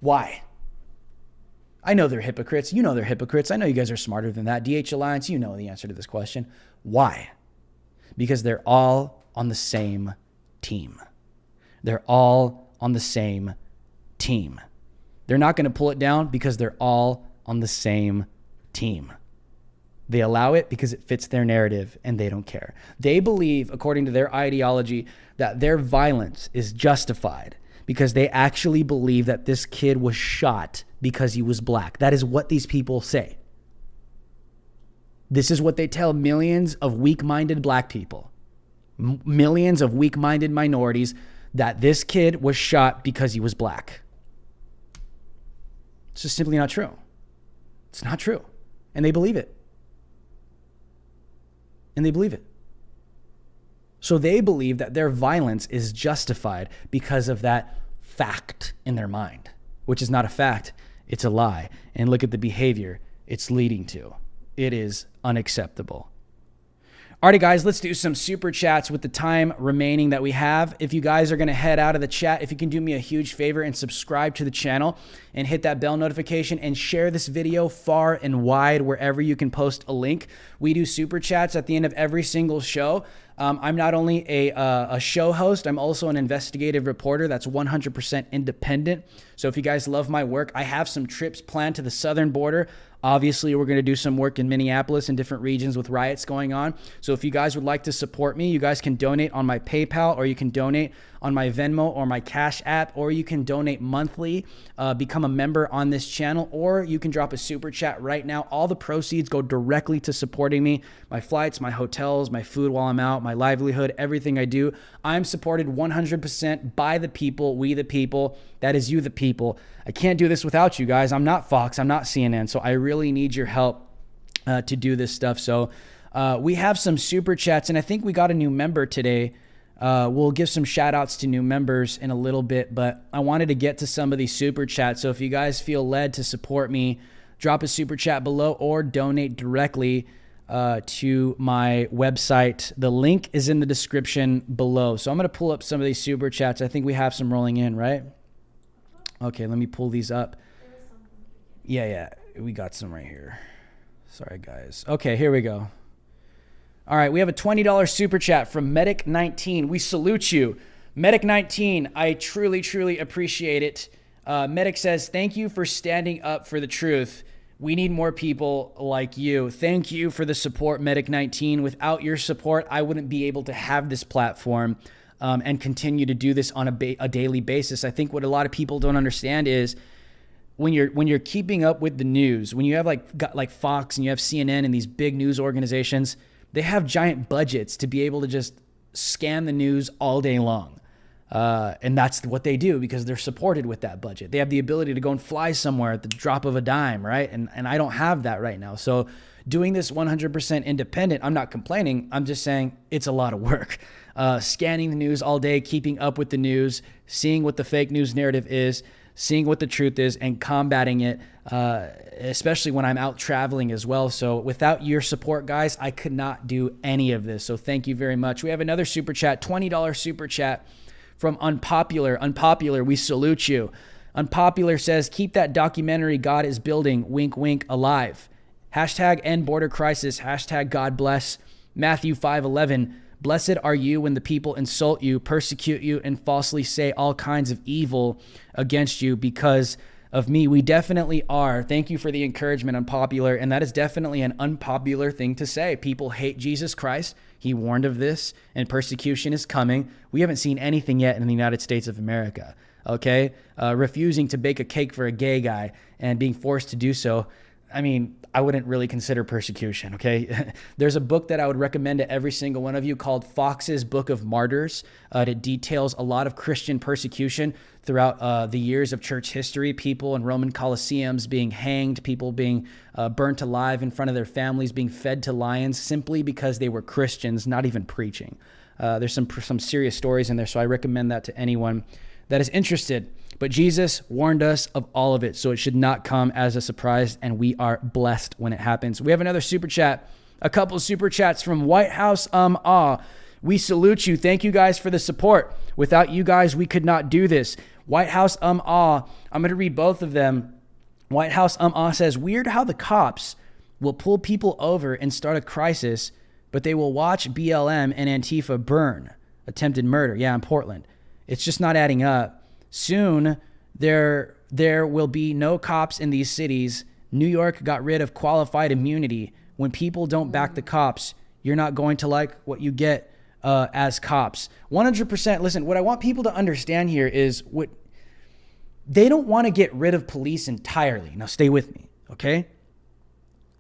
Why? I know they're hypocrites. You know they're hypocrites. I know you guys are smarter than that. DH Alliance, you know the answer to this question. Why? Because they're all on the same team. They're all on the same team. They're not going to pull it down because they're all on the same team. They allow it because it fits their narrative and they don't care. They believe, according to their ideology, that their violence is justified because they actually believe that this kid was shot because he was black. That is what these people say. This is what they tell millions of weak-minded black people, millions of weak-minded minorities, that this kid was shot because he was black. It's just simply not true. It's not true. And they believe it. And they believe it. So they believe that their violence is justified because of that fact in their mind, which is not a fact. It's a lie. And look at the behavior it's leading to. It is unacceptable. Alrighty, guys, let's do some super chats with the time remaining that we have. If you guys are going to head out of the chat, if you can do me a huge favor and subscribe to the channel and hit that bell notification and share this video far and wide wherever you can post a link. We do super chats at the end of every single show. I'm not only a show host, I'm also an investigative reporter that's 100% independent. So if you guys love my work, I have some trips planned to the southern border Obviously, we're going to do some work in Minneapolis and different regions with riots going on. So if you guys would like to support me, you guys can donate on my PayPal, or you can donate on my Venmo or my Cash App, or you can donate monthly, become a member on this channel, or you can drop a super chat right now. All the proceeds go directly to supporting me, my flights, my hotels, my food while I'm out, my livelihood, everything I do. I'm supported 100% by the people, we the people. That is you, the people. I can't do this without you guys. I'm not Fox, I'm not CNN, so I really need your help to do this stuff. So we have some super chats, and I think we got a new member today. We'll give some shout outs to new members in a little bit, but I wanted to get to some of these super chats. So if you guys feel led to support me, drop a super chat below or donate directly to my website. The link is in the description below. So I'm going to pull up some of these super chats. I think we have some rolling in, right? Okay, let me pull these up. Yeah, we got some right here. Sorry, guys. Okay, here we go. All right, we have a $20 super chat from Medic19. We salute you. Medic19, I truly, truly appreciate it. Medic says, thank you for standing up for the truth. We need more people like you. Thank you for the support, Medic19. Without your support, I wouldn't be able to have this platform and continue to do this on a daily basis. I think what a lot of people don't understand is when you're keeping up with the news, when you have like Fox and you have CNN and these big news organizations, they have giant budgets to be able to just scan the news all day long. And that's what they do because they're supported with that budget. They have the ability to go and fly somewhere at the drop of a dime, right? And I don't have that right now. So doing this 100% independent, I'm not complaining. I'm just saying it's a lot of work. Scanning the news all day, keeping up with the news, seeing what the fake news narrative is, seeing what the truth is, and combating it, especially when I'm out traveling as well. So without your support, guys, I could not do any of this. So thank you very much. We have another super chat, $20 super chat from Unpopular. Unpopular, we salute you. Unpopular says, keep that documentary God is building, wink, wink, alive. Hashtag end border crisis. Hashtag God bless. Matthew 5:11. Blessed are you when the people insult you, persecute you, and falsely say all kinds of evil against you because of me. We definitely are. Thank you for the encouragement, Unpopular. And that is definitely an unpopular thing to say. People hate Jesus Christ. He warned of this, and persecution is coming. We haven't seen anything yet in the United States of America, okay? Refusing to bake a cake for a gay guy and being forced to do so. I mean, I wouldn't really consider persecution, okay? There's a book that I would recommend to every single one of you called Fox's Book of Martyrs. It details a lot of Christian persecution throughout the years of church history, people in Roman Colosseums being hanged, people being burnt alive in front of their families, being fed to lions simply because they were Christians, not even preaching. There's some serious stories in there, so I recommend that to anyone that is interested. But Jesus warned us of all of it, so it should not come as a surprise, and we are blessed when it happens. We have another super chat, a couple super chats from White House We salute you. Thank you guys for the support. Without you guys, we could not do this. White House I'm going to read both of them. White House says, weird how the cops will pull people over and start a crisis, but they will watch BLM and Antifa burn. Attempted murder. Yeah, in Portland. It's just not adding up. Soon, there will be no cops in these cities. New York got rid of qualified immunity. When people don't back the cops, you're not going to like what you get as cops. 100%. Listen, what I want people to understand here is they don't want to get rid of police entirely. Now, stay with me, okay?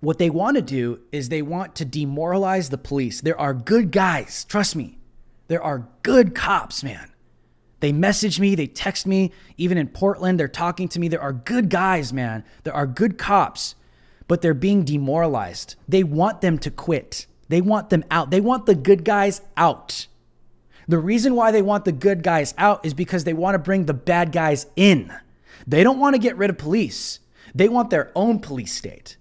What they want to do is they want to demoralize the police. There are good guys. Trust me. There are good cops, man. They message me, they text me, even in Portland, they're talking to me. There are good guys, man. There are good cops, but they're being demoralized. They want them to quit. They want them out. They want the good guys out. The reason why they want the good guys out is because they want to bring the bad guys in. They don't want to get rid of police. They want their own police state.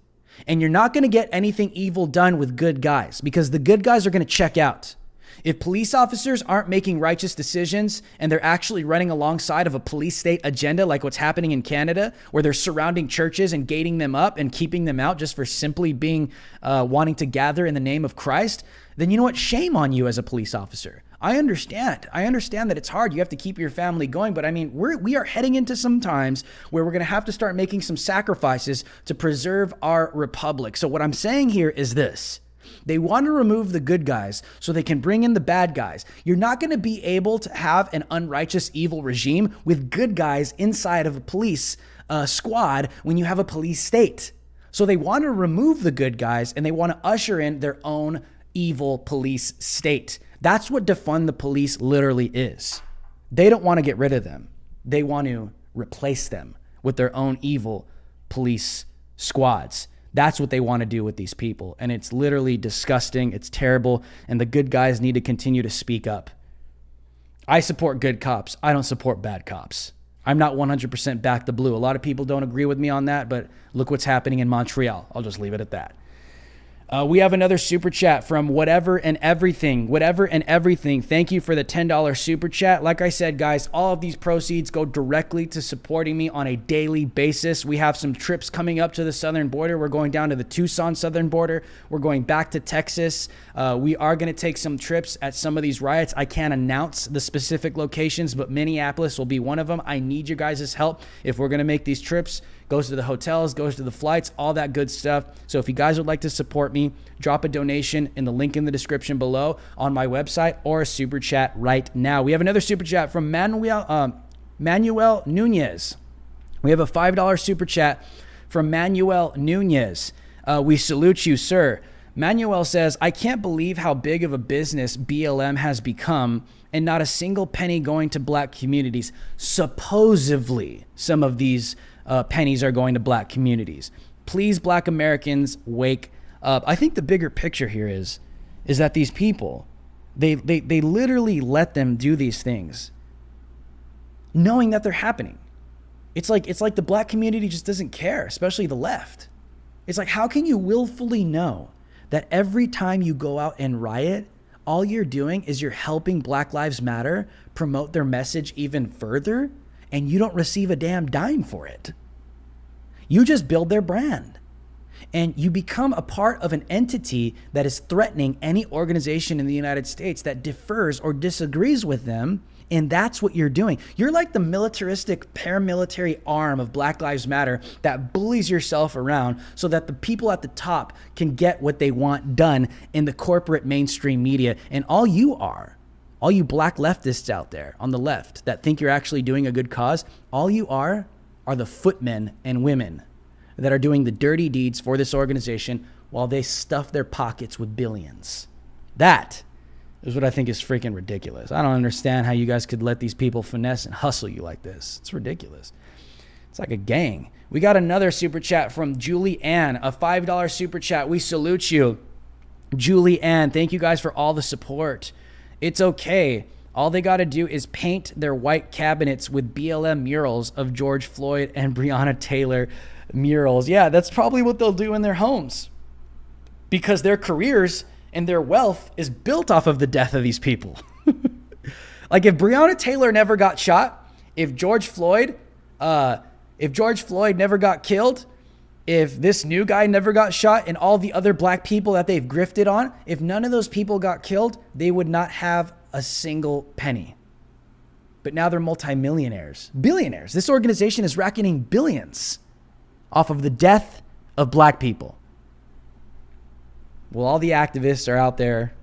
And you're not going to get anything evil done with good guys because the good guys are going to check out. If police officers aren't making righteous decisions and they're actually running alongside of a police state agenda like what's happening in Canada, where they're surrounding churches and gating them up and keeping them out just for simply being wanting to gather in the name of Christ, then you know what? Shame on you as a police officer. I understand that it's hard. You have to keep your family going. But I mean, we are heading into some times where we're going to have to start making some sacrifices to preserve our republic. So what I'm saying here is this. They want to remove the good guys so they can bring in the bad guys. You're not going to be able to have an unrighteous, evil regime with good guys inside of a police squad when you have a police state. So they want to remove the good guys and they want to usher in their own evil police state. That's what defund the police literally is. They don't want to get rid of them. They want to replace them with their own evil police squads. That's what they want to do with these people. And it's literally disgusting. It's terrible. And the good guys need to continue to speak up. I support good cops. I don't support bad cops. I'm not 100% back the blue. A lot of people don't agree with me on that, but look what's happening in Montreal. I'll just leave it at that. We have another super chat from Whatever and Everything. Whatever and Everything. Thank you for the $10 super chat. Like I said, guys, all of these proceeds go directly to supporting me on a daily basis. We have some trips coming up to the southern border. We're going down to the Tucson southern border. We're going back to Texas. We are going to take some trips at some of these riots. I can't announce the specific locations, but Minneapolis will be one of them. I need you guys' help if we're going to make these trips. Goes to the hotels, goes to the flights, all that good stuff. So if you guys would like to support me, drop a donation in the link in the description below on my website or a super chat right now. We have another super chat from Manuel Nunez. We have a $5 super chat from Manuel Nunez. We salute you, sir. Manuel says, I can't believe how big of a business BLM has become and not a single penny going to black communities. Supposedly, some of these pennies are going to black communities. Please, black Americans, wake up. I think the bigger picture here is that these people, they literally let them do these things knowing that they're happening. It's like the black community just doesn't care, especially the left. It's like, how can you willfully know that every time you go out and riot, all you're doing is you're helping Black Lives Matter promote their message even further, and you don't receive a damn dime for it? You just build their brand. And you become a part of an entity that is threatening any organization in the United States that differs or disagrees with them. And that's what you're doing. You're like the militaristic paramilitary arm of Black Lives Matter that bullies yourself around so that the people at the top can get what they want done in the corporate mainstream media. And all you black leftists out there on the left that think you're actually doing a good cause, all you are the footmen and women that are doing the dirty deeds for this organization while they stuff their pockets with billions. That is what I think is freaking ridiculous. I don't understand how you guys could let these people finesse and hustle you like this. It's ridiculous. It's like a gang. We got another super chat from Julie Ann, a $5 super chat. We salute you, Julie Ann. Thank you guys for all the support. It's okay. All they got to do is paint their white cabinets with BLM murals of George Floyd and Breonna Taylor murals. Yeah, that's probably what they'll do in their homes because their careers and their wealth is built off of the death of these people. Like if Breonna Taylor never got shot, if George Floyd never got killed, if this new guy never got shot and all the other black people that they've grifted on, if none of those people got killed, they would not have a single penny. But now they're multimillionaires, billionaires. This organization is racking in billions off of the death of black people. Well, all the activists are out there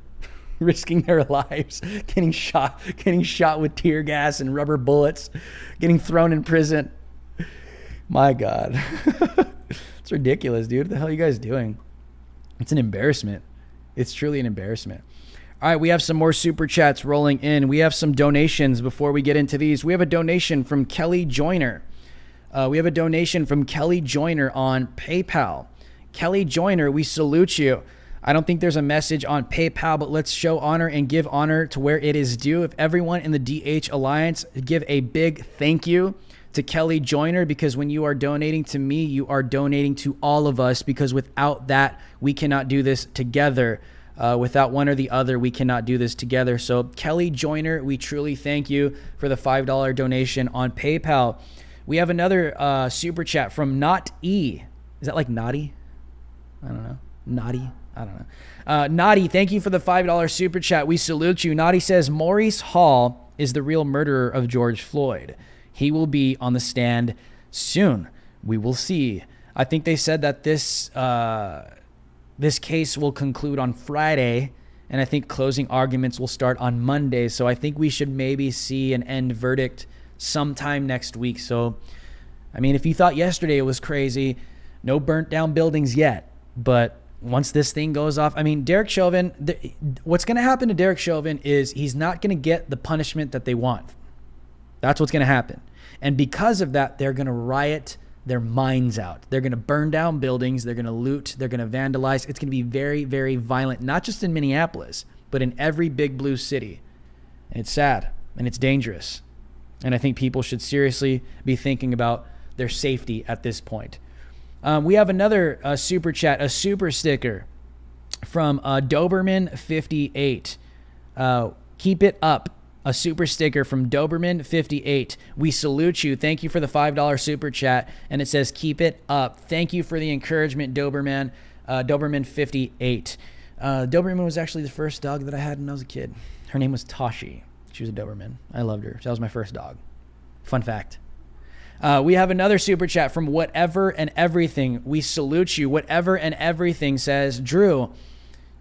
risking their lives, getting shot with tear gas and rubber bullets, getting thrown in prison. My God. It's ridiculous, dude. What the hell are you guys doing? It's an embarrassment. It's truly an embarrassment. All right, we have some more super chats rolling in. We have some donations before we get into these. We have a donation from Kelly Joyner. On PayPal. Kelly Joyner, we salute you. I don't think there's a message on PayPal, but let's show honor and give honor to where it is due. If everyone in the DH Alliance give a big thank you to Kelly Joyner, because when you are donating to me, you are donating to all of us, because without that, we cannot do this together. Without one or the other, we cannot do this together. So Kelly Joyner, we truly thank you for the $5 donation on PayPal. We have another super chat from Not E. Is that like naughty? I don't know. Naughty. I don't know. Naughty, thank you for the $5 super chat. We salute you. Naughty says Maurice Hall is the real murderer of George Floyd. He will be on the stand soon. We will see. I think they said that this case will conclude on Friday, and I think closing arguments will start on Monday. So I think we should maybe see an end verdict sometime next week. So, I mean, if you thought yesterday it was crazy, no burnt down buildings yet, but once this thing goes off, I mean, Derek Chauvin, what's going to happen to Derek Chauvin is he's not going to get the punishment that they want. That's what's going to happen. And because of that, they're going to riot their minds out. They're going to burn down buildings. They're going to loot. They're going to vandalize. It's going to be very, very violent, not just in Minneapolis, but in every big blue city. And it's sad and it's dangerous. And I think people should seriously be thinking about their safety at this point. We have another super chat, a super sticker from Doberman58. Keep it up. A super sticker from Doberman58. We salute you. Thank you for the $5 super chat. And it says, keep it up. Thank you for the encouragement, Doberman. Doberman58. Doberman was actually the first dog that I had when I was a kid. Her name was Tashi. She was a Doberman. I loved her. That was my first dog. Fun fact. We have another super chat from Whatever and Everything. We salute you. Whatever and Everything says, Drew,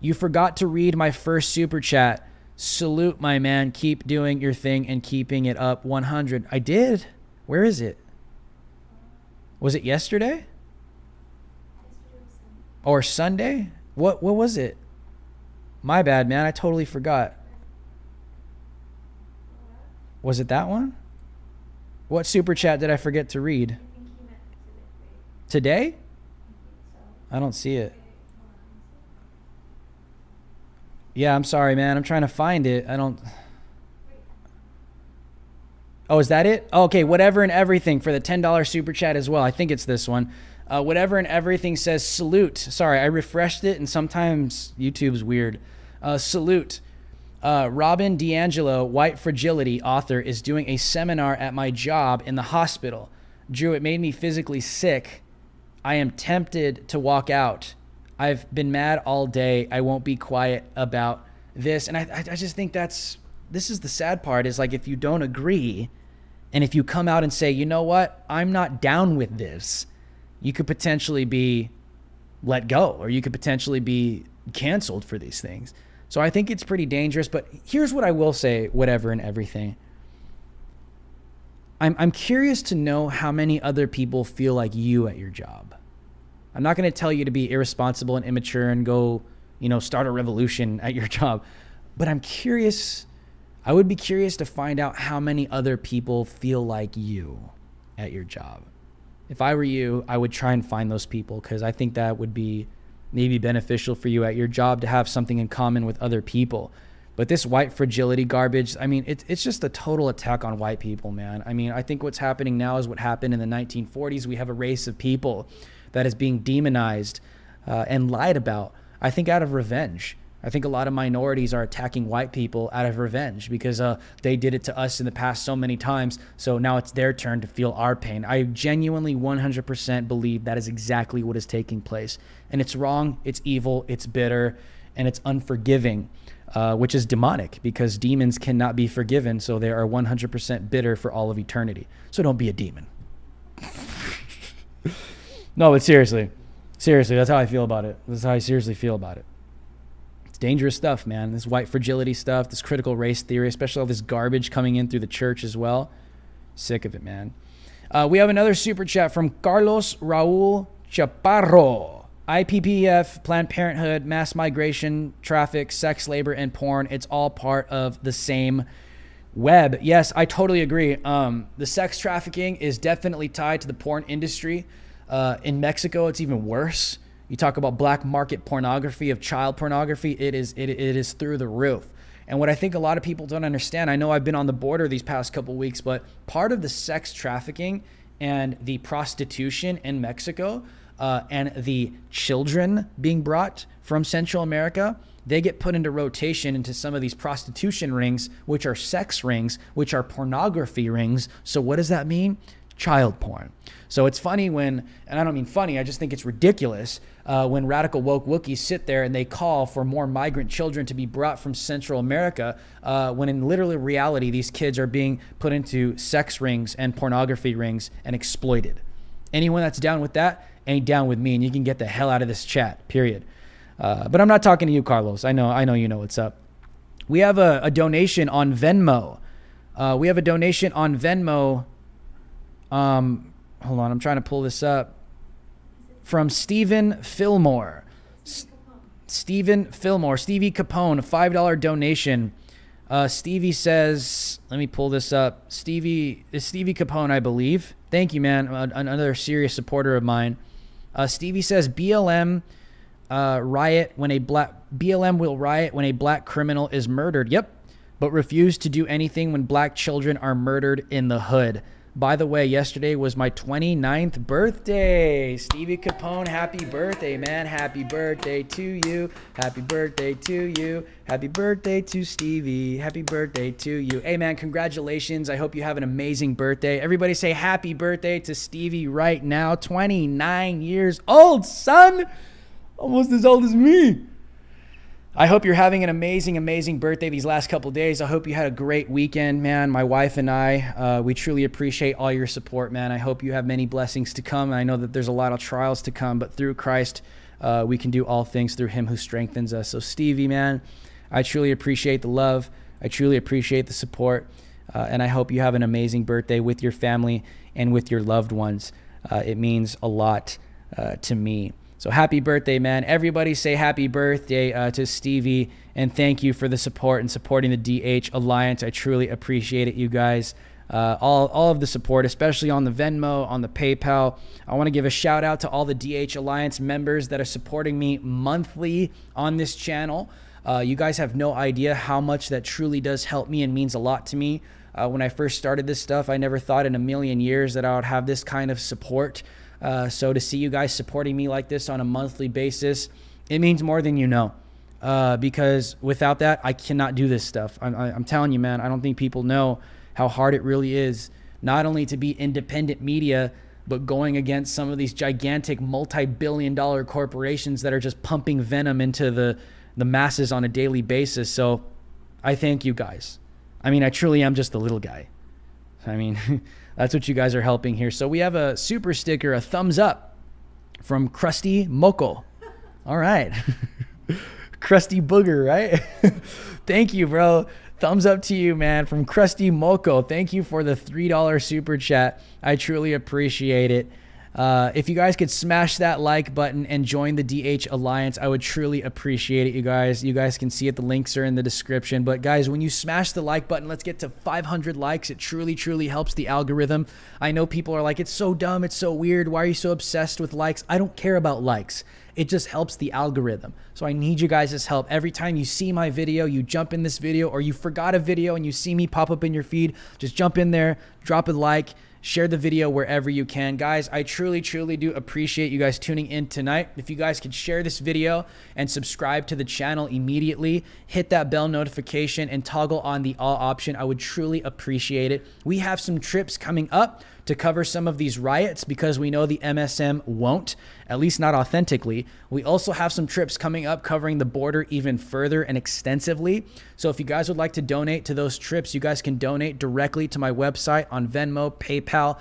you forgot to read my first super chat. Salute, my man. Keep doing your thing and keeping it up. 100. I did. Where is it? Was it yesterday? Or Sunday? What was it? My bad, man. I totally forgot. Was it that one? What super chat did I forget to read? Today? I don't see it. Yeah, I'm sorry, man. I'm trying to find it. I don't... Oh, is that it? Oh, okay, Whatever and Everything for the $10 super chat as well. I think it's this one. Whatever and Everything says salute. Sorry, I refreshed it, and sometimes YouTube's weird. Salute. Robin D'Angelo, White Fragility author, is doing a seminar at my job in the hospital. Drew, it made me physically sick. I am tempted to walk out. I've been mad all day. I won't be quiet about this. And I just think this is the sad part, is like, if you don't agree and if you come out and say, you know what, I'm not down with this, you could potentially be let go, or you could potentially be canceled for these things. So I think it's pretty dangerous. But here's what I will say, Whatever and Everything. I'm curious to know how many other people feel like you at your job. I'm not going to tell you to be irresponsible and immature and go, start a revolution at your job. But I'm curious. I would be curious to find out how many other people feel like you at your job. If I were you, I would try and find those people, because I think that would be maybe beneficial for you at your job to have something in common with other people. But this white fragility garbage, I mean, it's just a total attack on white people, man. I mean, I think what's happening now is what happened in the 1940s. We have a race of people that is being demonized and lied about, I think, out of revenge. I think a lot of minorities are attacking white people out of revenge because they did it to us in the past so many times. So now it's their turn to feel our pain. I genuinely 100% believe that is exactly what is taking place. And it's wrong, it's evil, it's bitter, and it's unforgiving, which is demonic, because demons cannot be forgiven. So they are 100% bitter for all of eternity. So don't be a demon. No, but seriously, that's how I feel about it. This is how I seriously feel about it. It's dangerous stuff, man. This white fragility stuff, this critical race theory, especially all this garbage coming in through the church as well. Sick of it, man. We have another super chat from Carlos Raul Chaparro. IPPF, Planned Parenthood, mass migration, traffic, sex labor, and porn. It's all part of the same web. Yes, I totally agree. The sex trafficking is definitely tied to the porn industry. In Mexico, it's even worse. You talk about black market pornography, of child pornography, it is through the roof. And what I think a lot of people don't understand, I know I've been on the border these past couple weeks, but part of the sex trafficking and the prostitution in Mexico and the children being brought from Central America, they get put into rotation into some of these prostitution rings, which are sex rings, which are pornography rings. So what does that mean? Child porn. So it's funny when, and I don't mean funny, I just think it's ridiculous when radical woke Wookiees sit there and they call for more migrant children to be brought from Central America, when in literally reality, these kids are being put into sex rings and pornography rings and exploited. Anyone that's down with that ain't down with me, and you can get the hell out of this chat, period. But I'm not talking to you, Carlos. I know you know what's up. We have a donation on Venmo. We have a donation on Venmo. Hold on, I'm trying to pull this up. From Stephen Fillmore. Stephen Fillmore. Stevie Capone, a $5 donation. Stevie says, let me pull this up. Stevie Capone, I believe. Thank you, man. Another serious supporter of mine. Stevie says BLM will riot when a black criminal is murdered. Yep. But refuse to do anything when black children are murdered in the hood. By the way, yesterday was my 29th birthday. Stevie Capone, happy birthday, man. Happy birthday to you. Happy birthday to you. Happy birthday to Stevie. Happy birthday to you. Hey, man, congratulations. I hope you have an amazing birthday. Everybody say happy birthday to Stevie right now. 29 years old, son. Almost as old as me. I hope you're having an amazing, amazing birthday these last couple of days. I hope you had a great weekend, man. My wife and I, we truly appreciate all your support, man. I hope you have many blessings to come. I know that there's a lot of trials to come, but through Christ, we can do all things through him who strengthens us. So Stevie, man, I truly appreciate the love. I truly appreciate the support. And I hope you have an amazing birthday with your family and with your loved ones. It means a lot to me. So happy birthday, man. Everybody say happy birthday to Stevie, and thank you for the support and supporting the DH Alliance. I truly appreciate it, you guys. All of the support, especially on the Venmo, on the PayPal. I want to give a shout out to all the DH Alliance members that are supporting me monthly on this channel. You guys have no idea how much that truly does help me and means a lot to me. When I first started this stuff, I never thought in a million years that I would have this kind of support. So to see you guys supporting me like this on a monthly basis, it means more than you know. Because without that, I cannot do this stuff. I'm telling you, man, I don't think people know how hard it really is, not only to be independent media, but going against some of these gigantic multi-billion-dollar corporations that are just pumping venom into the masses on a daily basis. So I thank you guys. I mean, I truly am just a little guy. I mean, that's what you guys are helping here. So we have a super sticker, a thumbs up from Krusty Moko. All right. Krusty Booger, right? Thank you, bro. Thumbs up to you, man, from Krusty Moko. Thank you for the $3 super chat. I truly appreciate it. If you guys could smash that like button and join the DH Alliance, I would truly appreciate it, you guys. You guys can see it. The links are in the description. But guys, when you smash the like button, let's get to 500 likes. It truly, truly helps the algorithm. I know people are like, it's so dumb. It's so weird. Why are you so obsessed with likes? I don't care about likes. It just helps the algorithm. So I need you guys' help. Every time you see my video, you jump in this video, or you forgot a video and you see me pop up in your feed, just jump in there, drop a like, share the video wherever you can. Guys, I truly, truly do appreciate you guys tuning in tonight. If you guys could share this video and subscribe to the channel immediately, hit that bell notification and toggle on the all option, I would truly appreciate it. We have some trips coming up to cover some of these riots because we know the MSM won't, at least not authentically. We also have some trips coming up covering the border even further and extensively. So if you guys would like to donate to those trips, you guys can donate directly to my website on Venmo, PayPal,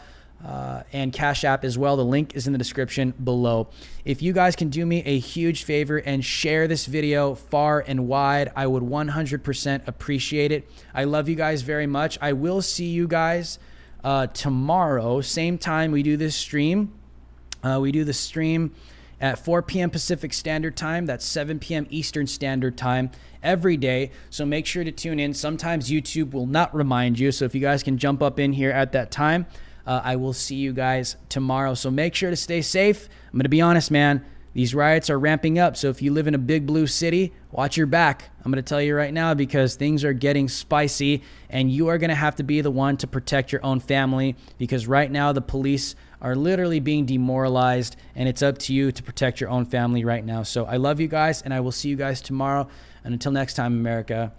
and Cash App as well. The link is in the description below. If you guys can do me a huge favor and share this video far and wide, I would 100% appreciate it. I love you guys very much. I will see you guys tomorrow, same time we do this stream. We do the stream at 4 p.m. Pacific Standard Time. That's 7 p.m. Eastern Standard Time every day. So make sure to tune in. Sometimes YouTube will not remind you. So if you guys can jump up in here at that time, I will see you guys tomorrow. So make sure to stay safe. I'm going to be honest, man. These riots are ramping up. So if you live in a big blue city, watch your back. I'm going to tell you right now because things are getting spicy and you are going to have to be the one to protect your own family because right now the police are literally being demoralized and it's up to you to protect your own family right now. So I love you guys and I will see you guys tomorrow. And until next time, America,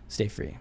stay free.